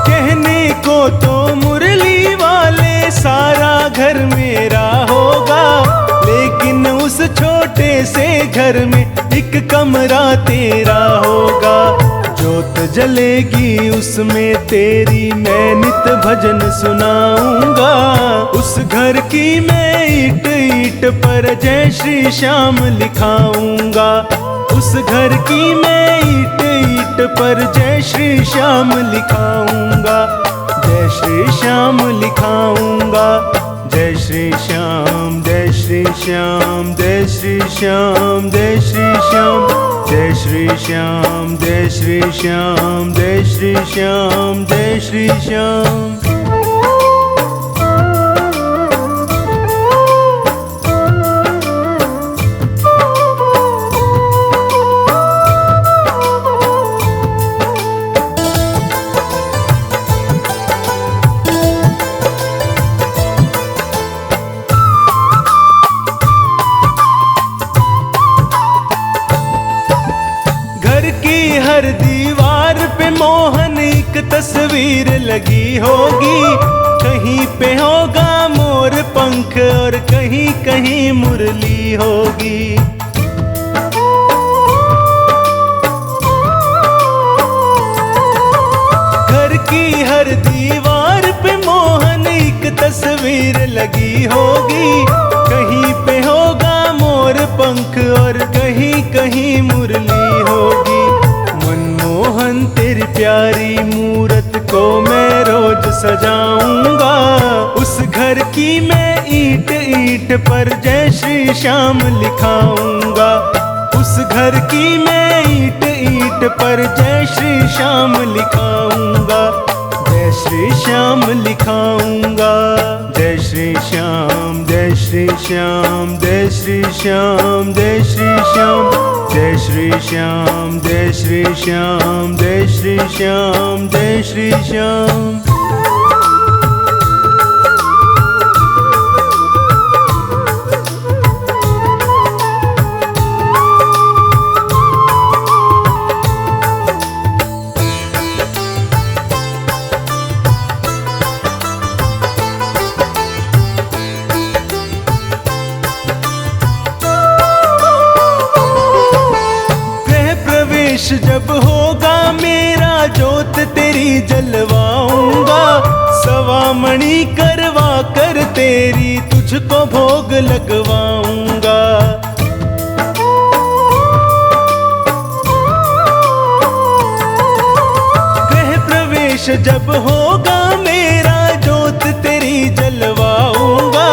कहने को तो मुरली वाले सारा घर मेरा होगा, लेकिन उस छोटे से घर में एक कमरा तेरा होगा। जोत जलेगी उसमें तेरी मैं नित भजन सुनाऊंगा। उस घर की मैं ईंट ईंट पर जय श्री श्याम लिखाऊंगा। उस घर की मैं ईंट ईंट पर जय श्री श्याम लिखाऊंगा। जय श्री श्याम लिखाऊंगा। जय श्री श्याम, जय श्री श्याम, जय श्री श्याम, जय श्री श्याम, जय श्री श्याम, जय श्री श्याम, जय श्री श्याम, जय श्री श्याम। हर दीवार पे मोहन एक तस्वीर लगी होगी। कहीं पे होगा मोर पंख और कहीं कहीं मुरली होगी। घर की हर दीवार पे मोहन एक तस्वीर लगी होगी। कहीं पे होगा मोर पंख और कहीं कहीं मुरली होगी। मनमोहन तेरी प्यारी मूरत को मैं रोज सजाऊंगा। उस घर की मैं ईंट ईंट पर जय श्री श्याम लिखाऊंगा। उस घर की मैं ईंट ईंट पर जय श्री श्याम लिखाऊंगा। जय श्री श्याम लिखाऊंगा। जय श्री श्याम, जय श्री श्याम, जय श्री श्याम, जय श्री श्याम, जय श्री श्याम, जय श्री श्याम, जय श्री श्याम, जय श्री श्याम। जब होगा मेरा जोत तेरी जलवाऊंगा, सवा मणि करवा कर तेरी तुझको भोग लगवाऊंगा। गृह प्रवेश जब होगा मेरा जोत तेरी जलवाऊंगा,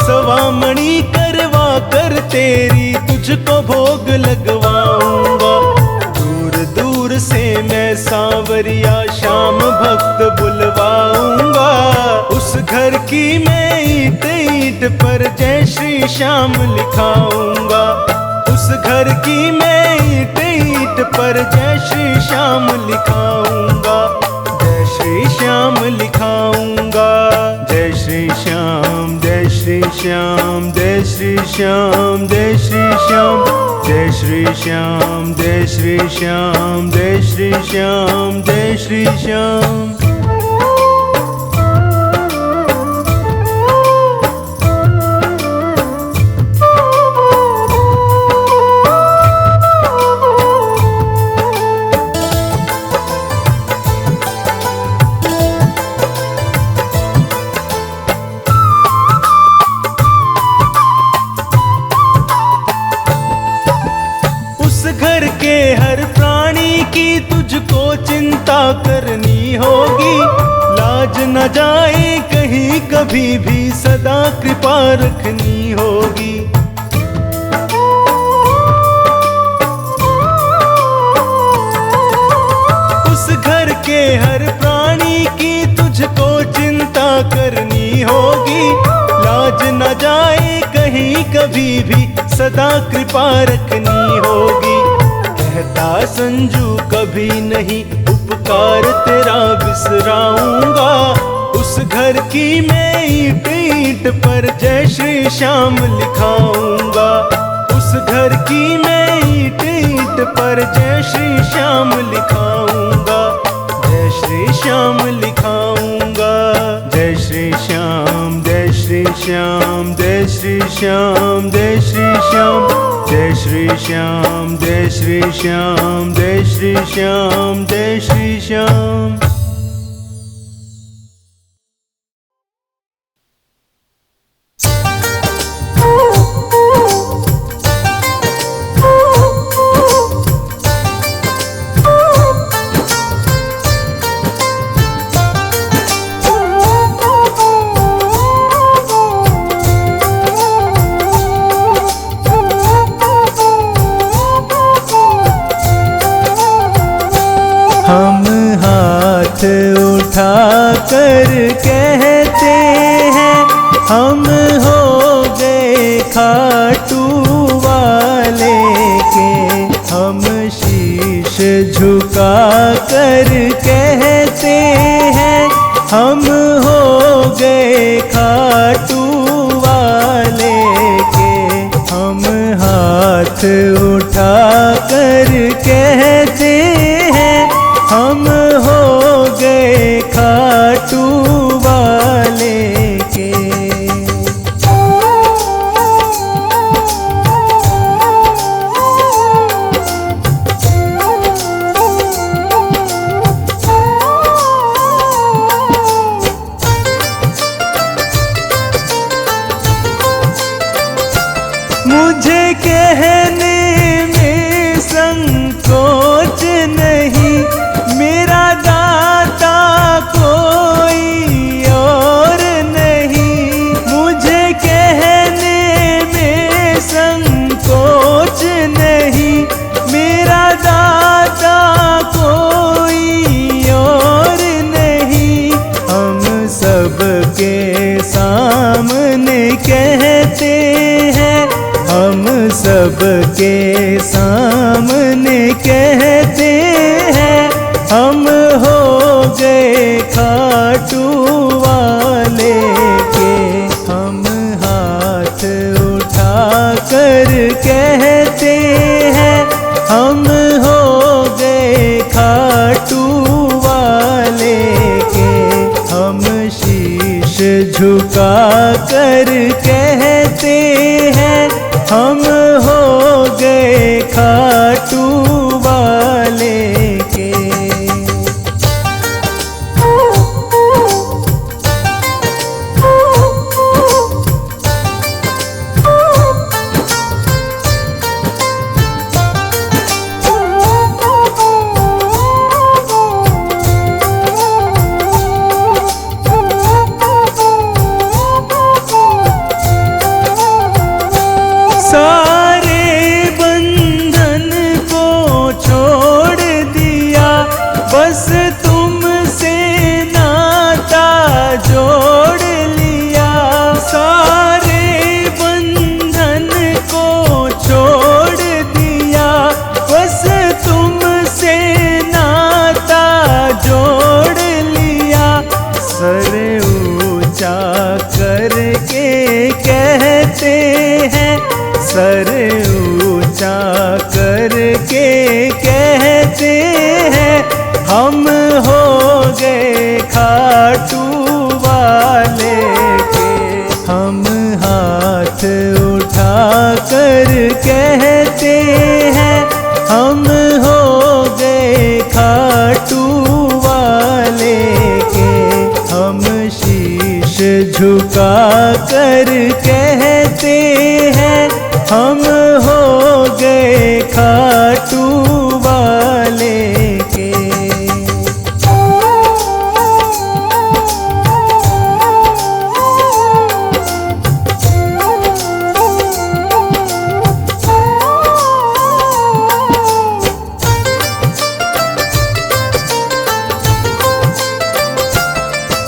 सवा मणि करवा कर तेरी तुझको भोग लगवाऊंगा। से मैं सांवरिया श्याम भक्त बुलवाऊंगा, उस घर की मैं ईंट ईंट पर जय श्री श्याम लिखाऊंगा। उस घर की मैं ईंट ईंट पर जय श्री श्याम लिखाऊंगा। जय श्री श्याम लिखाऊंगा। जय श्री श्याम, जय श्री श्याम, जय श्री श्याम, जय श्री श्याम, जय श्री श्याम, जय श्री श्याम, जय श्री श्याम, जय श्री श्याम। हर प्राणी की तुझको चिंता करनी होगी, लाज न जाए कहीं कभी भी सदा कृपा रखनी होगी। उस घर के हर प्राणी की तुझको चिंता करनी होगी, लाज न जाए कहीं कभी भी सदा कृपा रखनी होगी। कहता संजू कभी नहीं उपकार तेरा बिसराऊंगा, उस घर की मैं ईंट ईंट पर जय श्री श्याम लिखाऊंगा। उस घर की मैं ईंट ईंट पर जय श्री श्याम लिखाऊंगा। जय श्री श्याम लिखाऊंगा। जय श्री श्याम, जय श्री श्याम, जय श्री श्याम, जय श्री श्याम, जय श्री श्याम, जय श्री श्याम, जय श्री श्याम, जय श्री श्याम। हम हाथ उठा कर कहते हैं, हम हो गए खाटू वाले के। हम शीश झुका कर कहते हैं, हम हो गए खाटू वाले के। हम हाथ उठा कर कहते हैं, हम हो गए खाटू वाले के। मुझे कहने में संग सबके सामने कहते हैं, हम हो गए खाटू वाले के। हम हाथ उठा कर कहते हैं, हम हो गए खाटू वाले के। हम शीश झुका कर कहते हैं, हम हो गए खाटू वाले के। सारे बंधन को छोड़ दिया, बस तुमसे नाता जोड़ लिया। सारे बंधन को छोड़ दिया, बस तुमसे नाता जोड़ लिया। सर ऊंचा करके कहते हैं, सर ऊंचा करके कहते हैं, हम हो गए खाटू वाले के। हम हाथ उठा कर कहते हैं, हम हो गए खाटू वाले के। हम शीश झुका कर कहते हैं, हम हो गए खाटू वाले के।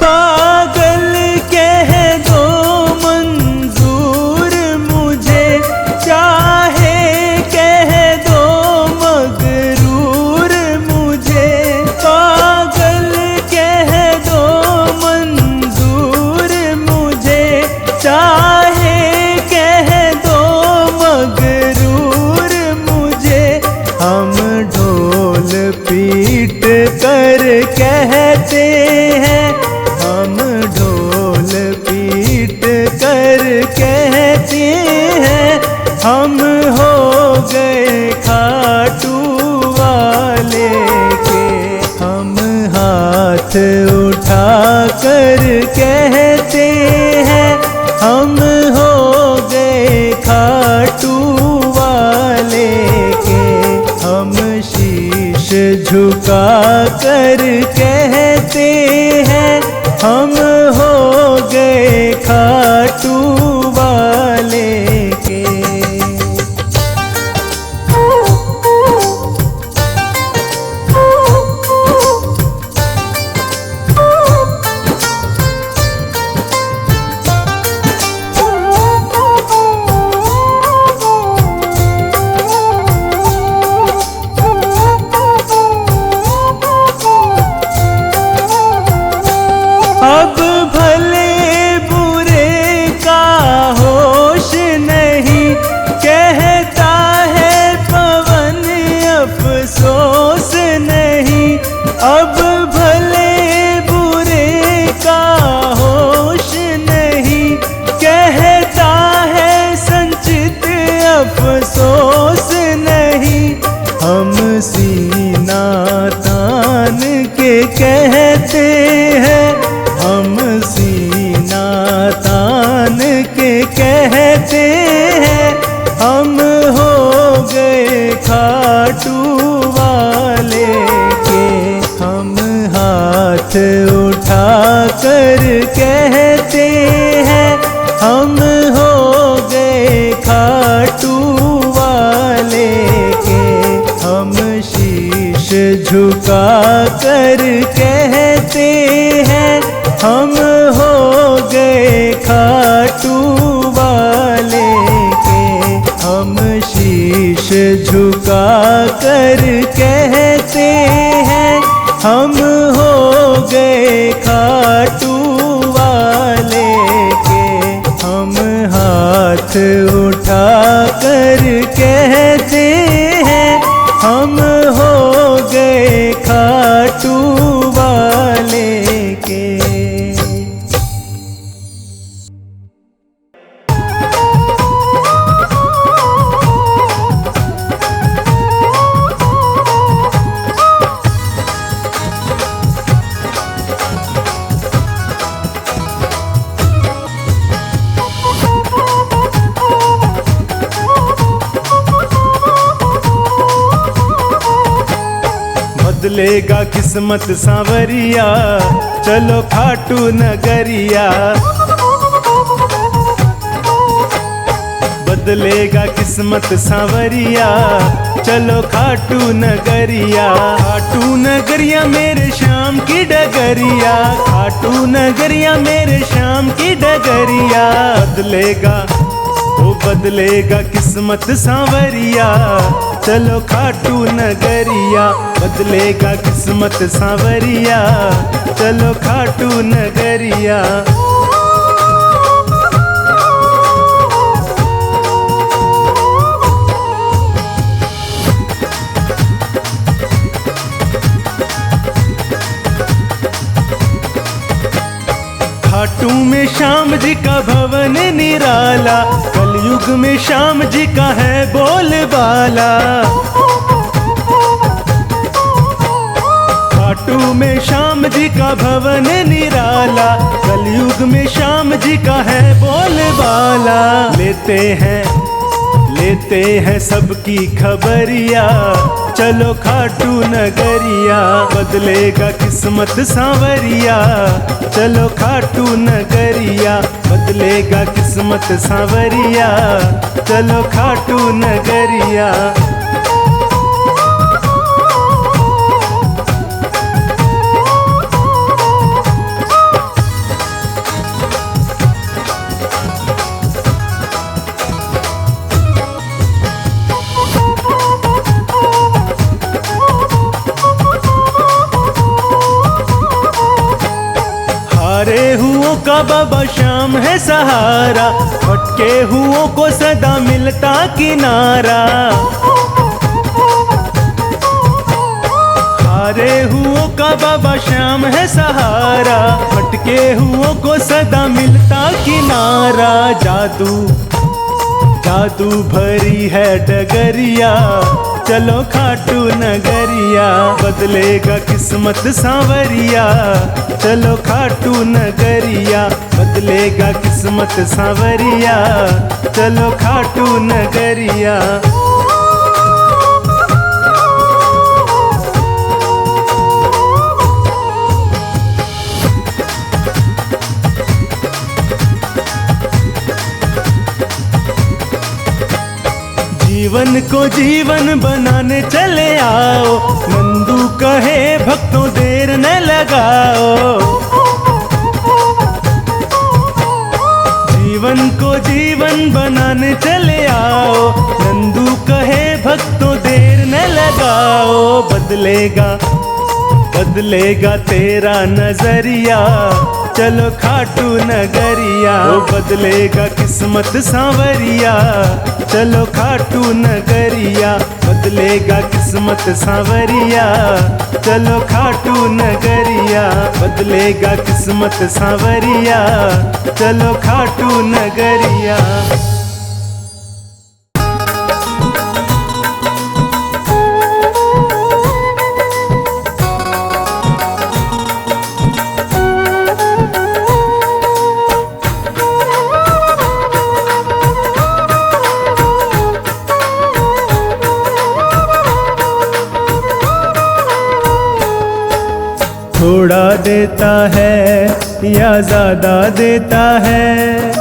पागल कह दो मंजूर मुझे, चाहे कह दो मगरूर मुझे। पागल कह दो मंजूर मुझे, चाहे कह दो मगरूर मुझे। हम ढोल पीट कर कहते हैं, हम ढोल पीट कर कहते हैं, हम हो गए खाटू वाले के। हम हाथ उठा कर कहते हैं, हम हो गए खाटू वाले के। हम शीश झुका कर कहते हैं, हम हो गए खाटू वाले के। अब भले बुरे का होश नहीं, कहता है पवन अफसोस नहीं। अब भले बुरे का होश नहीं, कहता है संचित अफसोस नहीं। हम सीना तान के कहते हैं, हम सीना तान के कहते हैं, हम हो गए खाटू वाले के। हम हाथ उठा कर कहते हैं, हम हो गए खाटू वाले के। हम शीश झुका कर कहते हैं, हम हो गए खाटू वाले के। हम झुका कर कहते हैं हम हो गए खाटू वाले के। हम हाथ उठा कर कहते हैं हम हो गए खाटू वाले के। बदलेगा किस्मत सांवरिया, चलो खाटू नगरिया। बदलेगा किस्मत सांवरिया, चलो खाटू नगरिया। खाटू नगरिया मेरे श्याम की डगरिया, खाटू नगरिया मेरे श्याम की डगरिया। बदलेगा वो बदलेगा किस्मत सांवरिया, चलो खाटू नगरिया। बदलेगा किस्मत सांवरिया, चलो खाटू नगरिया। खाटू में श्याम जी का भवन निराला, कलयुग में श्याम जी का है बोलबाला। खाटू में श्याम जी का भवन निराला, कलयुग में श्याम जी का है बोलबाला। लेते हैं सबकी खबरिया, चलो खाटू नगरिया। बदलेगा किस्मत सांवरिया, चलो खाटू नगरिया। बदलेगा किस्मत सांवरिया, चलो खाटू नगरिया। हारे हुओं का बाबा श्याम है सहारा, भटके हुओं को सदा मिलता किनारा। हारे हुओं का बाबा श्याम है सहारा, भटके हुओं को सदा मिलता किनारा। जादू भरी है डगरिया, चलो खाटू नगरिया। बदलेगा किस्मत सांवरिया, चलो खाटू नगरिया। बदलेगा किस्मत सांवरिया, चलो खाटू नगरिया। जीवन को जीवन बनाने चले आओ, नंदू कहे भक्तों देर न लगाओ। जीवन को जीवन बनाने चले आओ, नंदू कहे भक्तों देर न लगाओ। बदलेगा तेरा नजरिया, चलो खाटू नगरिया। वो बदलेगा किस्मत सांवरिया, चलो खाटू नगरिया। बदलेगा किस्मत सांवरिया, चलो खाटू नगरिया। बदलेगा किस्मत सांवरिया, चलो खाटू नगरिया। थोड़ा देता है या ज़्यादा देता है,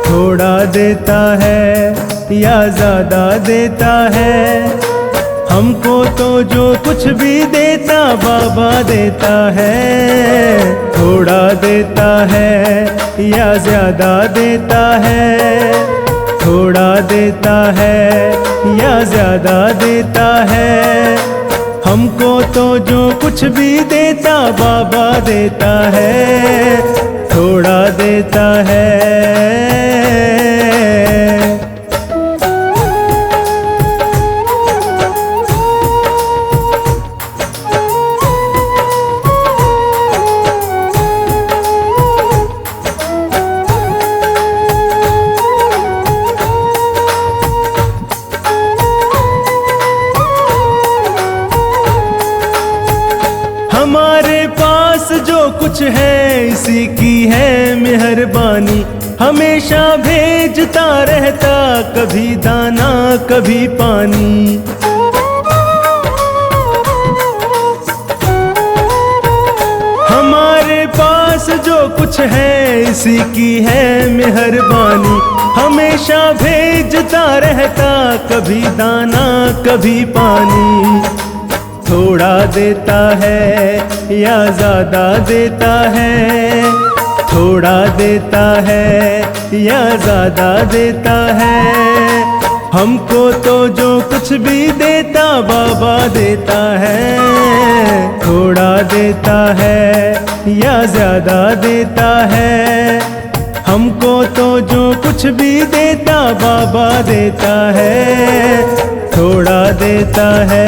थोड़ा देता है या ज़्यादा देता है। हमको तो जो कुछ भी देता बाबा देता है। थोड़ा देता है या ज़्यादा देता है, थोड़ा देता है या ज्यादा देता है। हमको तो जो कुछ भी देता बाबा देता है, थोड़ा देता है। हमारे पास जो कुछ है इसी की है मेहरबानी, हमेशा भेजता रहता कभी दाना कभी पानी। हमारे पास जो कुछ है इसी की है मेहरबानी, हमेशा भेजता रहता कभी दाना कभी पानी। थोड़ा देता है या ज्यादा देता है, थोड़ा देता है या ज्यादा देता है। हमको तो जो कुछ भी देता बाबा देता है, थोड़ा देता है या ज्यादा देता है। हमको तो जो कुछ भी देता बाबा देता है, थोड़ा देता है।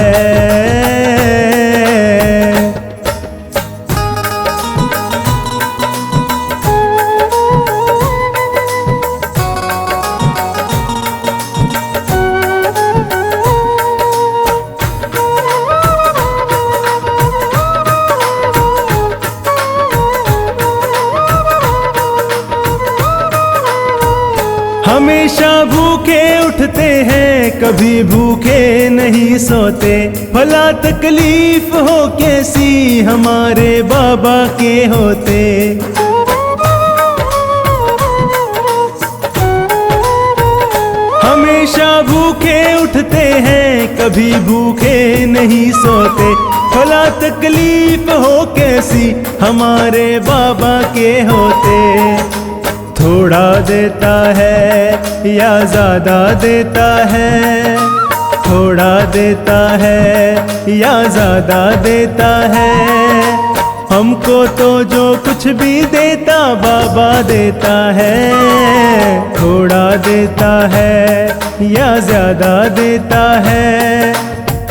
हमेशा भूखे उठते हैं कभी भूखे नहीं सोते, भला तकलीफ हो कैसी हमारे बाबा के होते। हमेशा भूखे उठते हैं कभी भूखे नहीं सोते, भला तकलीफ हो कैसी हमारे बाबा के होते। थोड़ा देता है या ज्यादा देता है, थोड़ा देता है या ज्यादा देता है। हमको तो जो कुछ भी देता बाबा देता है, थोड़ा देता है या ज्यादा देता है।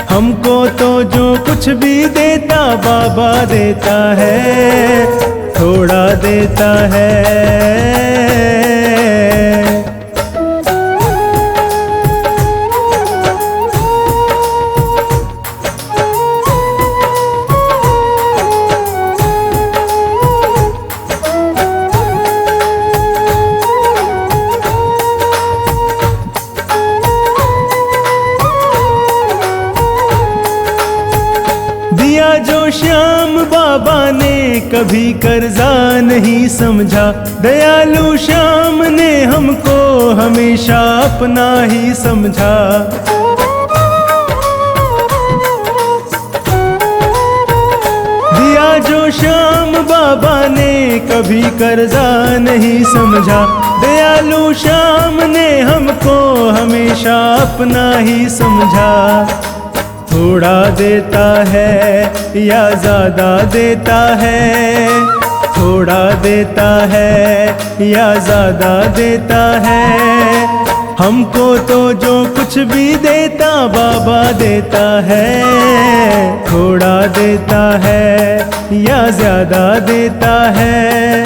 हमको तो जो कुछ भी देता बाबा देता है, थोड़ा देता है। दिया जो श्याम बाबा ने कभी कर्जा नहीं समझा, दयालु श्याम ने हमको हमेशा अपना ही समझा। दिया जो श्याम बाबा ने कभी कर्जा नहीं समझा, दयालु श्याम ने हमको हमेशा अपना ही समझा। थोड़ा देता है या ज्यादा देता है, थोड़ा देता है या ज्यादा देता है। हमको तो जो कुछ भी देता बाबा देता है, थोड़ा देता है या ज्यादा देता है।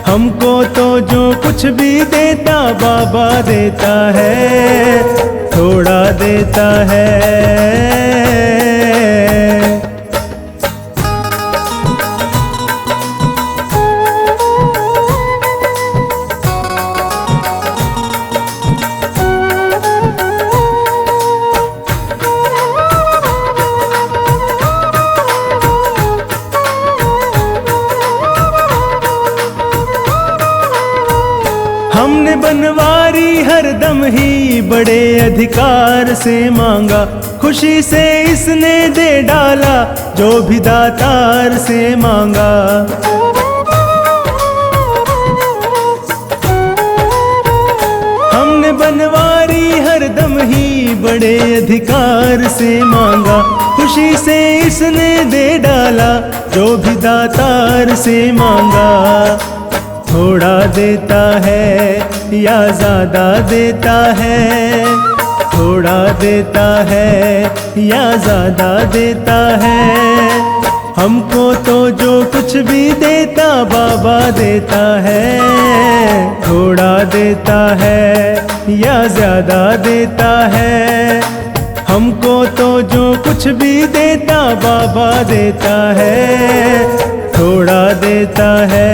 हमको तो जो कुछ भी देता बाबा देता है, थोड़ा देता है। हमने बनवारी हरदम ही बड़े अधिकार से मांगा, खुशी से इसने दे डाला जो भी दातार से मांगा। हमने बनवा बड़े अधिकार से मांगा, खुशी से इसने दे डाला जो भी दातार से मांगा। थोड़ा देता है या ज्यादा देता है, थोड़ा देता है या ज्यादा देता है, हमको तो जो कुछ भी देता बाबा देता है। थोड़ा देता है या ज्यादा देता है, हमको तो जो कुछ भी देता बाबा देता है। थोड़ा देता है।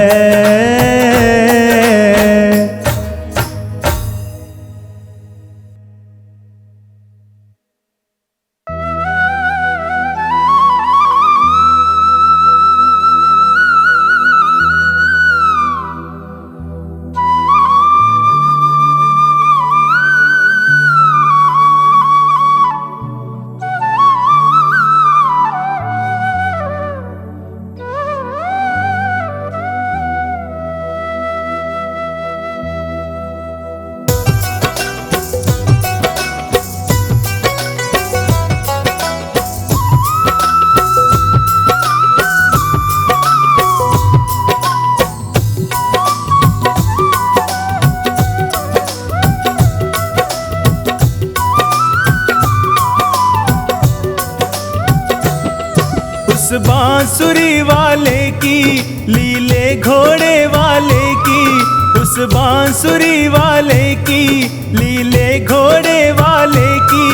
उस बांसुरी वाले की, लीले घोड़े वाले की, उस बांसुरी वाले की, लीले घोड़े वाले की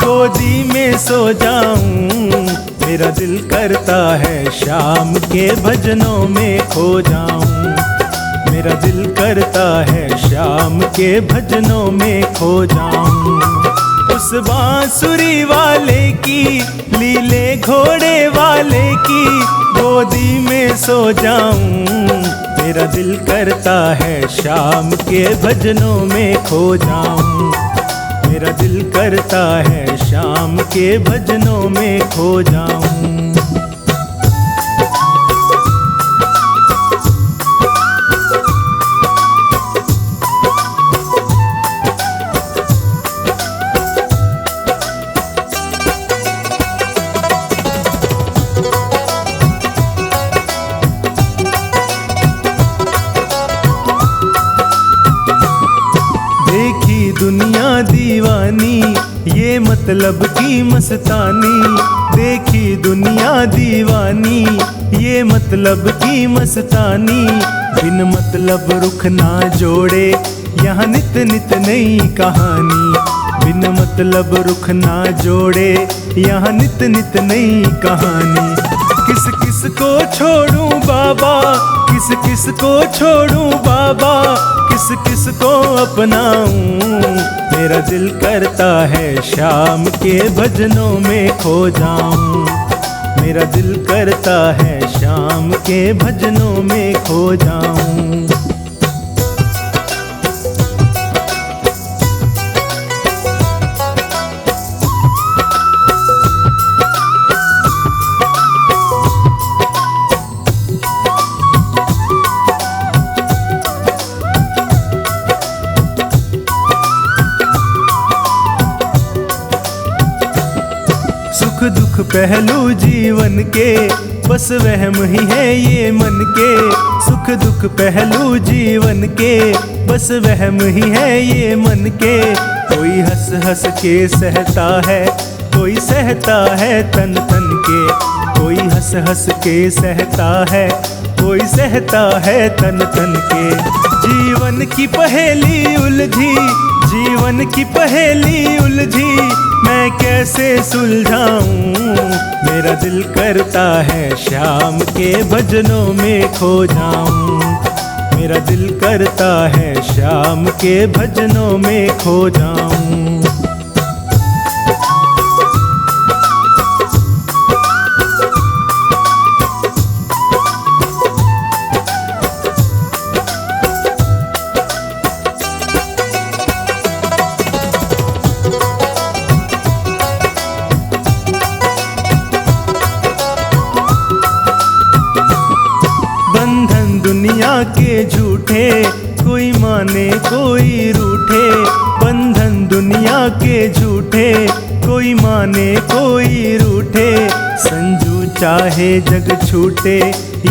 गोदी में सो जाऊं। मेरा दिल करता है शाम के भजनों में खो जाऊं। मेरा दिल करता है शाम के भजनों में खो जाऊं। उस बांसुरी वाले की, लीले घोड़े वाले की गोदी में सो जाऊं। मेरा दिल करता है शाम के भजनों में खो जाऊं। मेरा दिल करता है शाम के भजनों में खो जाऊं। देखी दुनिया दीवानी, ये मतलब की मस्तानी। देखी दुनिया दीवानी, ये मतलब की मस्तानी। बिन मतलब रुख ना जोड़े, यहाँ नित नित नई कहानी। बिन मतलब रुख ना जोड़े, यहाँ नित नित नई कहानी। किस किस को छोड़ूं बाबा, किस किस को छोड़ूं बाबा, किस किस को अपनाऊं। मेरा दिल करता है शाम के भजनों में खो जाऊं। मेरा दिल करता है शाम के भजनों में खो जाऊं। सुख दुख पहलू जीवन के, बस वहम ही है ये मन के। सुख दुख पहलू जीवन के, बस वहम ही है ये मन के। कोई हंस हंस के सहता है, कोई सहता है तन तन के। कोई हंस हंस के सहता है, कोई सहता है तन तन के। जीवन की पहेली उलझी, जीवन की पहेली उलझी, मैं कैसे सुलझाऊं। मेरा दिल करता है शाम के भजनों में खो जाऊं। मेरा दिल करता है शाम के भजनों में खो जाऊं। बंधन दुनिया के झूठे, कोई माने कोई रूठे। बंधन दुनिया के झूठे, कोई माने कोई रूठे। संजू चाहे जग छूटे,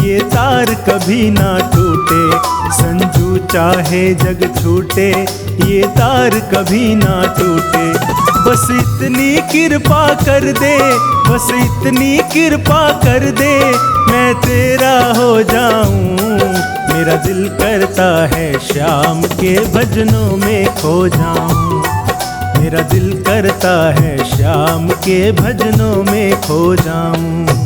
ये तार कभी ना टूटे। संजू चाहे जग छूटे, ये तार कभी ना टूटे। बस इतनी कृपा कर दे, बस इतनी कृपा कर दे, मैं तेरा हो जाऊं। मेरा दिल करता है श्याम के भजनों में खो जाऊं। मेरा दिल करता है श्याम के भजनों में खो जाऊं।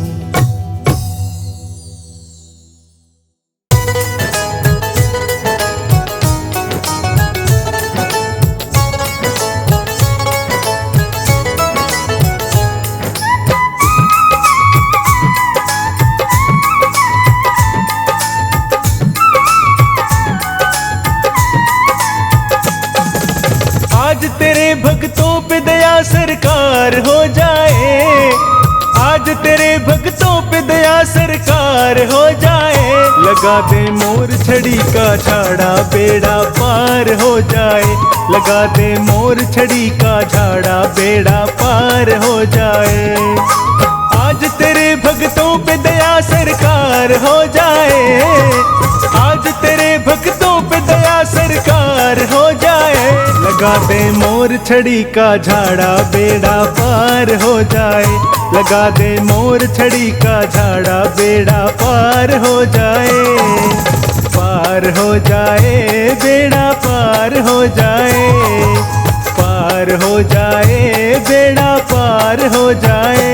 आज तेरे भक्तों पे दया सरकार हो जाए। आज तेरे भक्तों पे दया सरकार हो जाए। लगा दे मोर छड़ी का झाड़ा, बेड़ा पार हो जाए। लगा दे मोर छड़ी का झाड़ा, बेड़ा पार हो जाए। आज तेरे भक्तों पे दया सरकार हो जाए। आज तेरे भक्तों पे दया सरकार हो जाए। लगा दे मोर छड़ी का झाड़ा, बेड़ा पार हो जाए। लगा दे मोर छड़ी का झाड़ा, बेड़ा पार हो जाए। पार हो जाए, बेड़ा पार हो जाए। पार हो जाए, बेड़ा पार हो जाए।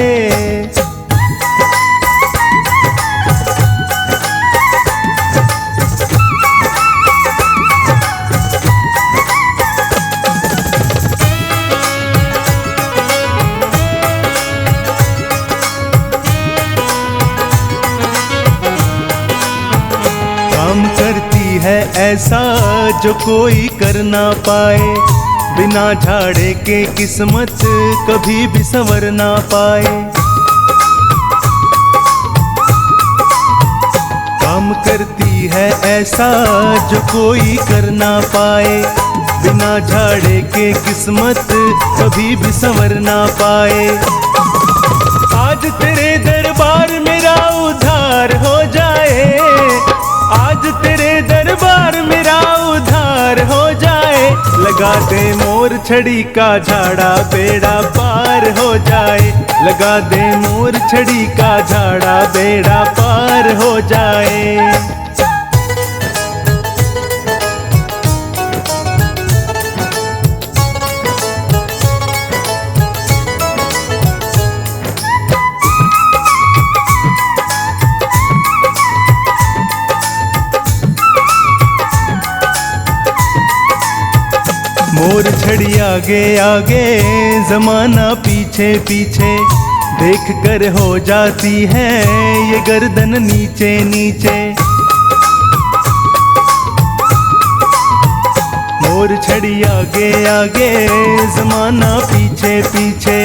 काम करती है ऐसा जो कोई कर ना पाए। बिना झाड़े के किस्मत कभी भी संवर ना पाए। काम करती है ऐसा जो कोई कर ना पाए। बिना झाड़े के किस्मत कभी भी संवर ना पाए। आज तेरे दरबार मेरा उद्धार हो जाए। आज तेरे दरबार मेरा उद्धार हो जाए। लगा दे मोर छड़ी का झाड़ा, बेड़ा पार हो जाए। लगा दे मोर छड़ी का झाड़ा, बेड़ा पार हो जाए। मोर छड़ी आगे आगे, जमाना पीछे पीछे। देख कर हो जाती है ये गर्दन नीचे नीचे। मोर छड़ी आगे आगे, जमाना पीछे पीछे।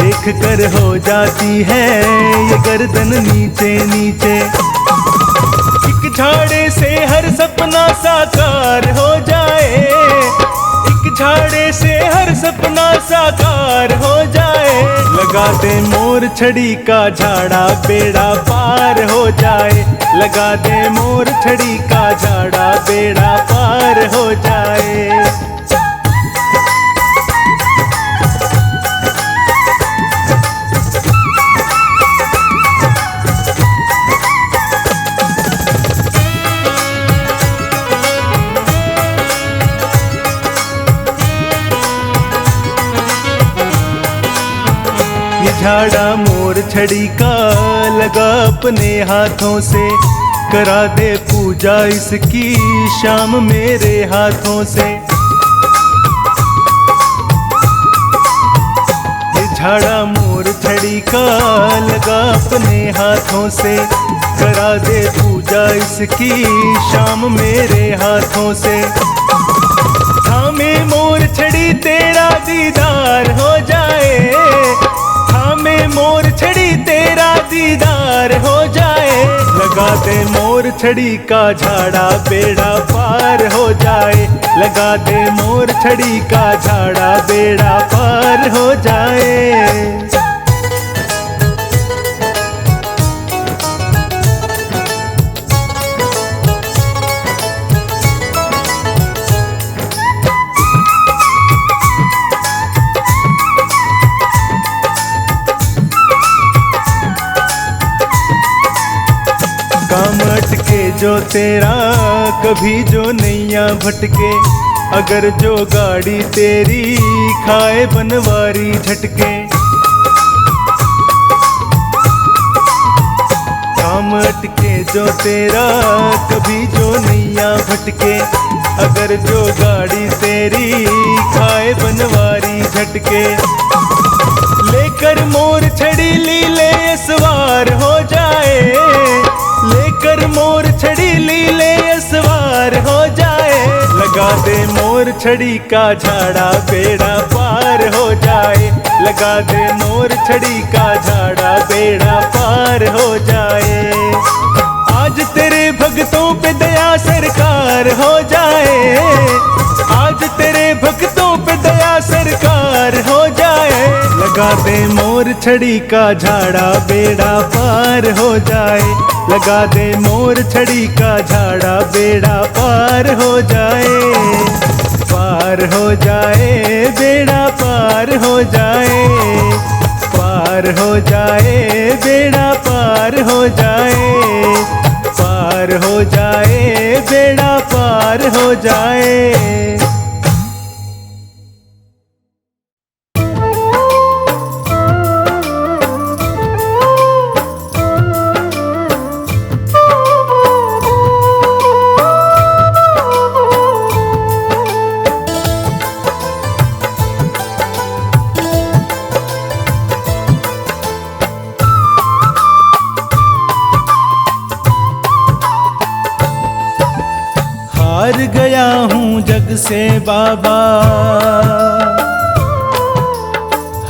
देख कर हो जाती है ये गर्दन नीचे नीचे। एक झाड़े से हर सपना साकार हो जाए। झाड़े से हर सपना साकार हो जाए। लगा दे मोर छड़ी का झाड़ा, बेड़ा पार हो जाए। लगा दे मोर छड़ी का झाड़ा, बेड़ा पार हो जाए। झाड़ा मोर छड़ी का लगा अपने हाथों से। करा दे पूजा इसकी शाम मेरे हाथों से। ये झाड़ा मोर छड़ी का लगा अपने हाथों से। करा दे पूजा इसकी शाम मेरे हाथों से। थामे मोर छड़ी तेरा दीदार हो जाए। थामे मोर छड़ी तेरा दीदार हो जाए। लगा दे मोर छड़ी का झाड़ा बेड़ा पार हो जाए, लगा दे मोर छड़ी का झाड़ा बेड़ा पार हो जाए। काम अटके जो तेरा कभी जो नैया भटके, अगर जो गाड़ी तेरी खाए बनवारी झटके। काम अटके जो तेरा कभी जो नैया भटके, अगर जो गाड़ी तेरी खाए बनवारी झटके। लेकर मोर छड़ी लीले सवार हो जाए, लेकर मोर छड़ी लीले सवार हो जाए। लगा दे मोर छड़ी का झाड़ा बेड़ा पार हो जाए, लगा दे मोर छड़ी का झाड़ा बेड़ा पार हो जाए। आज तेरे भक्तों पे दया सरकार हो जाए, आज तेरे भक्तों पे दया सरकार हो जाए। लगा दे मोर छड़ी का झाड़ा बेड़ा पार हो जाए, लगा दे मोर छड़ी का झाड़ा बेड़ा पार हो जाए। पार हो जाए बेड़ा पार हो जाए, पार हो जाए बेड़ा पार हो जाए, पार हो जाए बेड़ा पार हो जाए। हार गया हूँ जग से बाबा,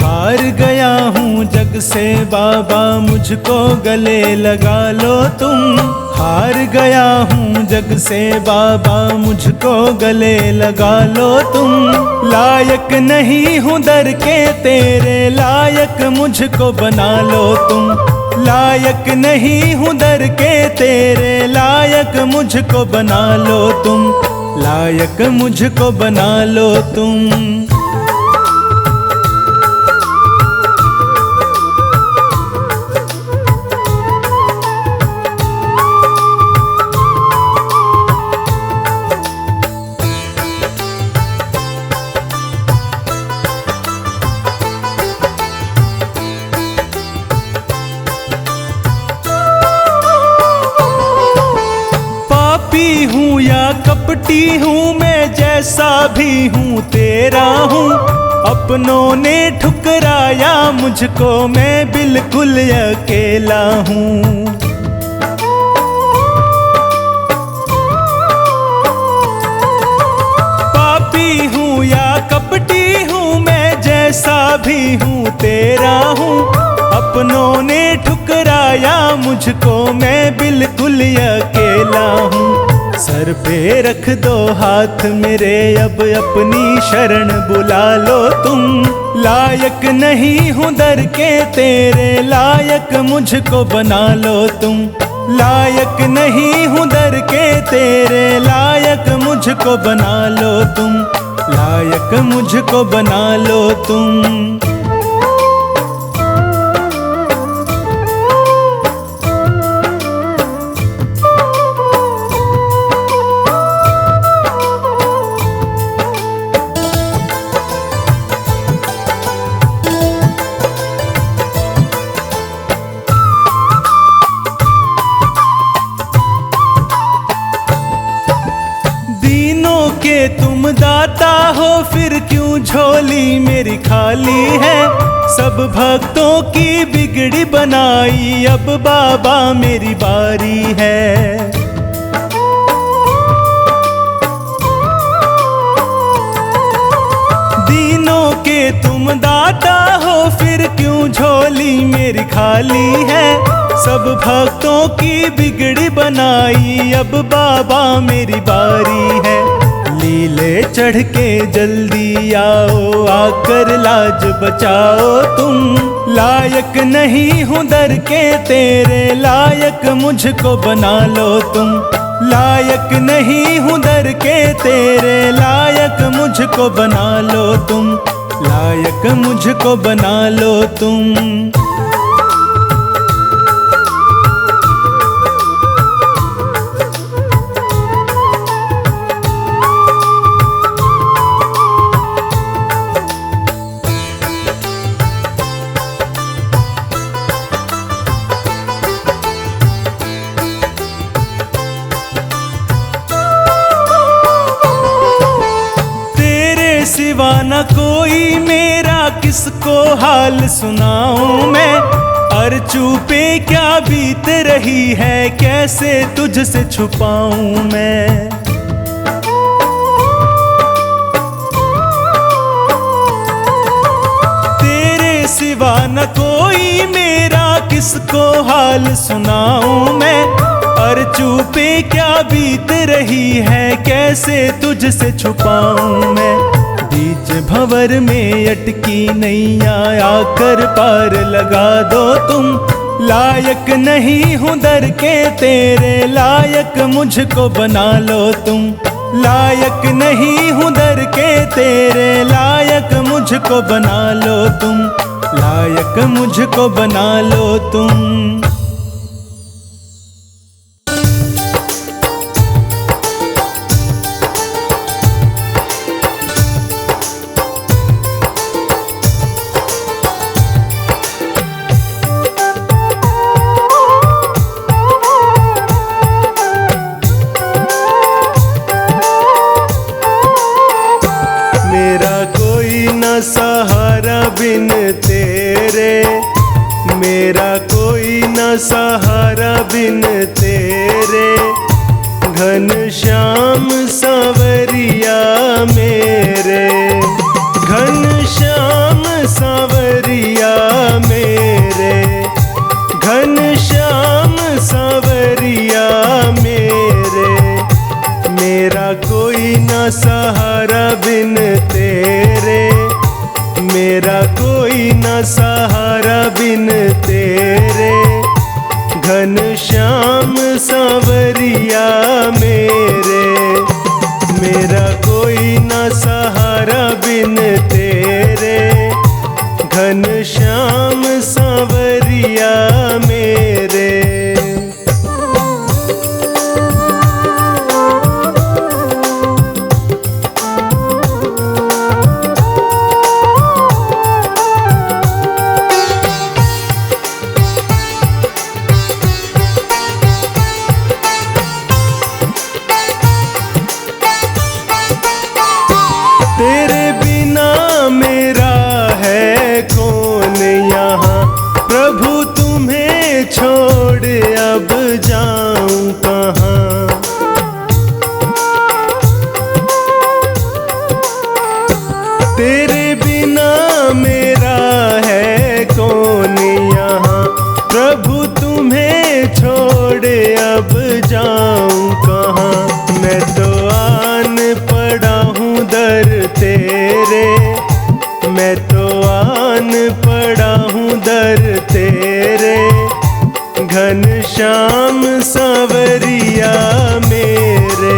हार गया हूँ जग से बाबा, मुझको गले लगा लो तुम। हार गया हूँ जग से बाबा, मुझको गले लगा लो तुम। लायक नहीं हूँ दर के तेरे, लायक मुझको बना लो तुम। लायक नहीं हूँ दर के तेरे, लायक मुझको बना लो तुम, लायक मुझको बना लो तुम। हूँ या कपटी हूँ मैं, जैसा भी हूँ तेरा हूँ। अपनों ने ठुकराया मुझको, मैं बिल्कुल अकेला हूँ। पापी हूँ या कपटी हूँ मैं, जैसा भी हूँ तेरा हूँ। अपनों ने ठुकराया मुझको, मैं बिल्कुल अकेला हूँ। सर पे रख दो हाथ मेरे, अब अपनी शरण बुला लो तुम। लायक नहीं हूँ दर के तेरे, लायक मुझको बना लो तुम। लायक नहीं हूँ दर के तेरे, लायक मुझको बना लो तुम। लायक मुझको बना लो तुम। के तुम दाता हो, फिर क्यों झोली मेरी खाली है। सब भक्तों की बिगड़ी बनाई, अब बाबा मेरी बारी है। दीनों के तुम दाता हो, फिर क्यों झोली मेरी खाली है। सब भक्तों की बिगड़ी बनाई, अब बाबा मेरी बारी है। लीले चढ़ के जल्दी आओ, आकर लाज बचाओ तुम। लायक नहीं हूँ दर के तेरे, लायक मुझको बना लो तुम। लायक नहीं हूँ दर के तेरे, लायक मुझको बना लो तुम। लायक मुझको बना लो तुम। सिवा न कोई मेरा, किसको हाल सुनाऊं मैं। अर्चू पे क्या बीत रही है, कैसे तुझसे छुपाऊं मैं। तेरे सिवा न कोई मेरा, किसको हाल सुनाऊं मैं। अर्चू पे क्या बीत रही है, कैसे तुझसे छुपाऊं मैं। बीच भंवर में अटकी नैया, आकर पार लगा दो तुम। लायक नहीं हूँ दर के तेरे, लायक मुझको बना लो तुम। लायक नहीं हूँ दर के तेरे, लायक मुझको बना लो तुम। लायक मुझको बना लो तुम। सहारा बिन तेरे, मेरा कोई न सहारा बिन तेरे। घनश्याम सांवरिया मेरे, घनश्याम सांवरिया मेरे। घनश्याम सांवरिया मेरे, मेरा कोई न सहारा बिन तेरे। मेरा कोई न सहारा बिन तेरे। घनश्याम सांवरिया मेरे, मेरा कोई न सहारा बिन तेरे। घनश्याम सांवरिया मेरे। तेरे बिना मेरा है कौन यहाँ, प्रभु तुम्हें छोड़ अब जाऊं कहाँ। तेरे बिना मेरा है कौन यहाँ, प्रभु तुम्हें छोड़ अब जाऊं कहाँ। मैं तो आन पड़ा हूँ दर तेरे, मैं तो आन पड़ा हूँ दर तेरे। घनश्याम सांवरिया मेरे,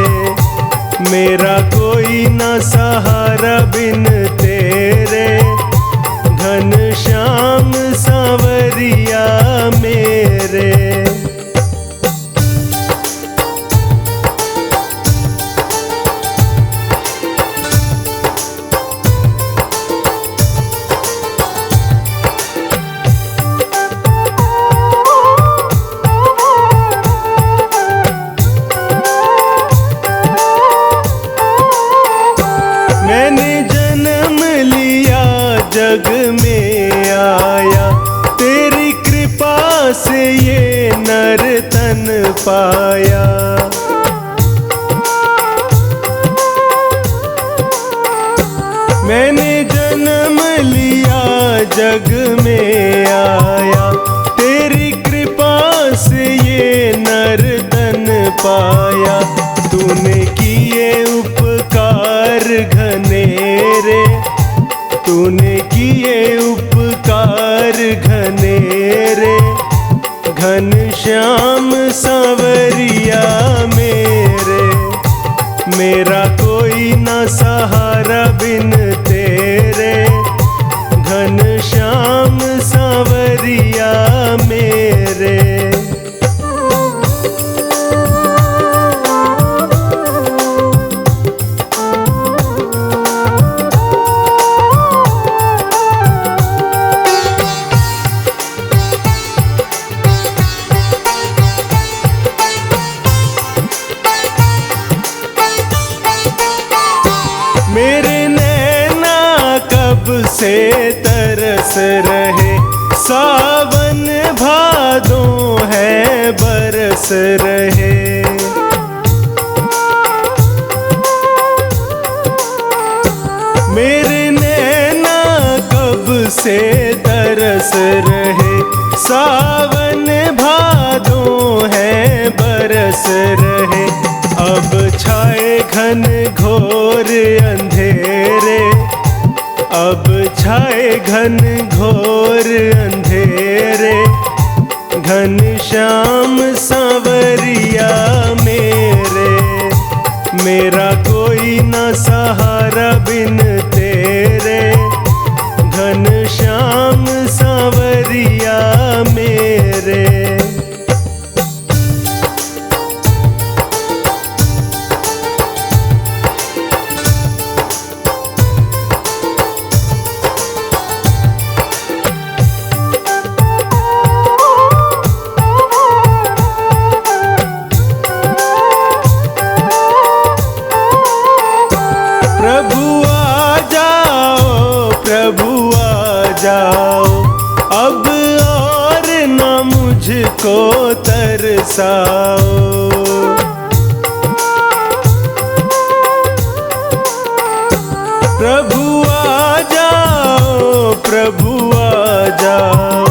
मेरा कोई न सहारा बिन तेरे। घनश्याम सांवरिया मेरे। मैंने जन्म लिया जग में आया, तेरी कृपा से ये नर तन पाया। मैंने जन्म लिया जग में आया, तेरी कृपा पाया। तूने किए उपकार घनेरे, तूने किए उपकार घनेरे, घनश्याम सांवरिया मेरे। मेरा कोई न सहारा बिन तेरे, घनश्याम सांवरिया मेरे। मेरे नैना कब से तरस रहे, सावन भादों है बरस रहे। मेरे नैना कब से तरस रहे, सावन भादों है बरस रहे। अब छाए घन घोर अंधेरे, अब छाए घन घोर अंधेरे, घनश्याम सांवरिया मेरे। मेरा कोई न सहारा बिन तेरे, घनश्याम सांवरिया मेरे। प्रभु आ जाओ, प्रभु आ जाओ, अब और न मुझको तरसाओ। प्रभु आ जाओ, प्रभु आ जाओ,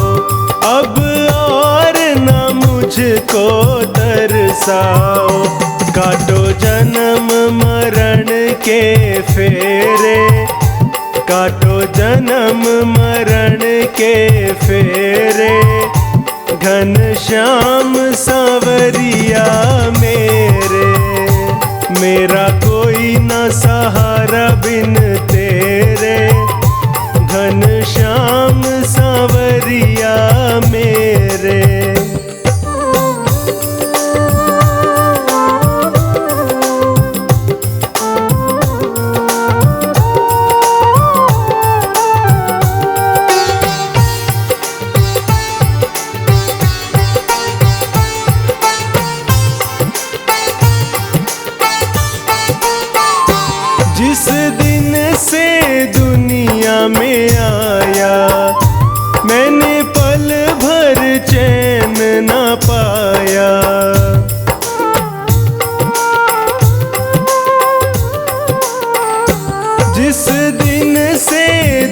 अब और न मुझको तरसाओ। काटो जन्म मरण के फेरे, काटो जन्म मरण के फेरे, घनश्याम सांवरिया मेरे। मेरा कोई न सहारा बिन तेरे, घनश्याम सांवरिया मेरे। जिस दिन से दुनिया में आया, मैंने पल भर चैन न पाया। जिस दिन से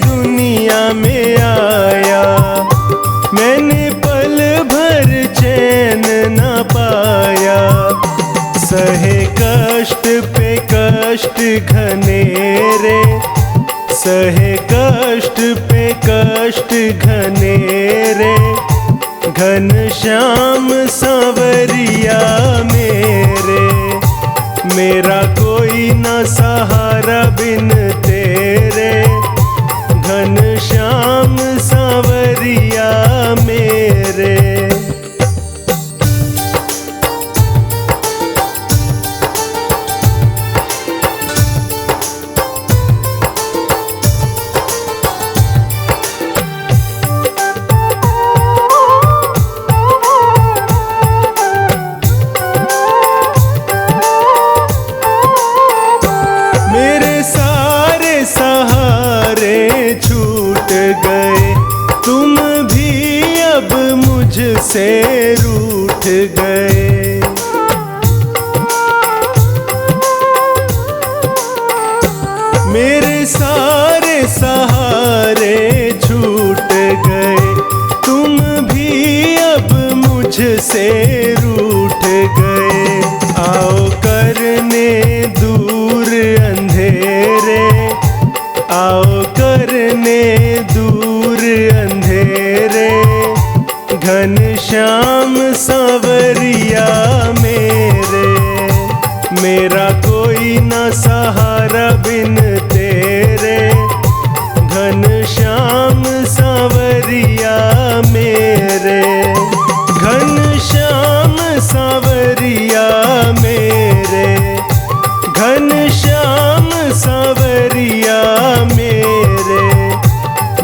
दुनिया में आया, मैंने पल भर चैन न पाया। सहे कष्ट पे कष्ट घनेरे, सहे कष्ट पे कष्ट घनेरे, घनश्याम सांवरिया मेरे। मेरा कोई न सहारा बिन तेरे, घनश्याम सांवरिया मेरे। मेरे सारे सहारे छूट गए, तुम भी अब मुझसे रूठ गए। मेरे सारे सहारे छूट गए, तुम भी अब मुझसे रूठ गए। घनश्याम सांवरिया मेरे, मेरा कोई न सहारा बिन तेरे। घनश्याम सांवरिया मेरे, घनश्याम सांवरिया मेरे, घनश्याम सांवरिया मेरे,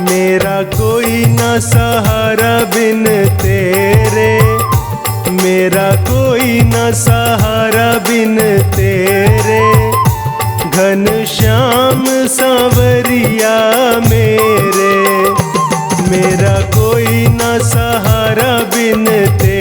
मेरा कोई न सहारा बिन तेरे, मेरा कोई न सहारा बिन तेरे। घनश्याम सांवरिया मेरे, मेरा कोई न सहारा बिन तेरे।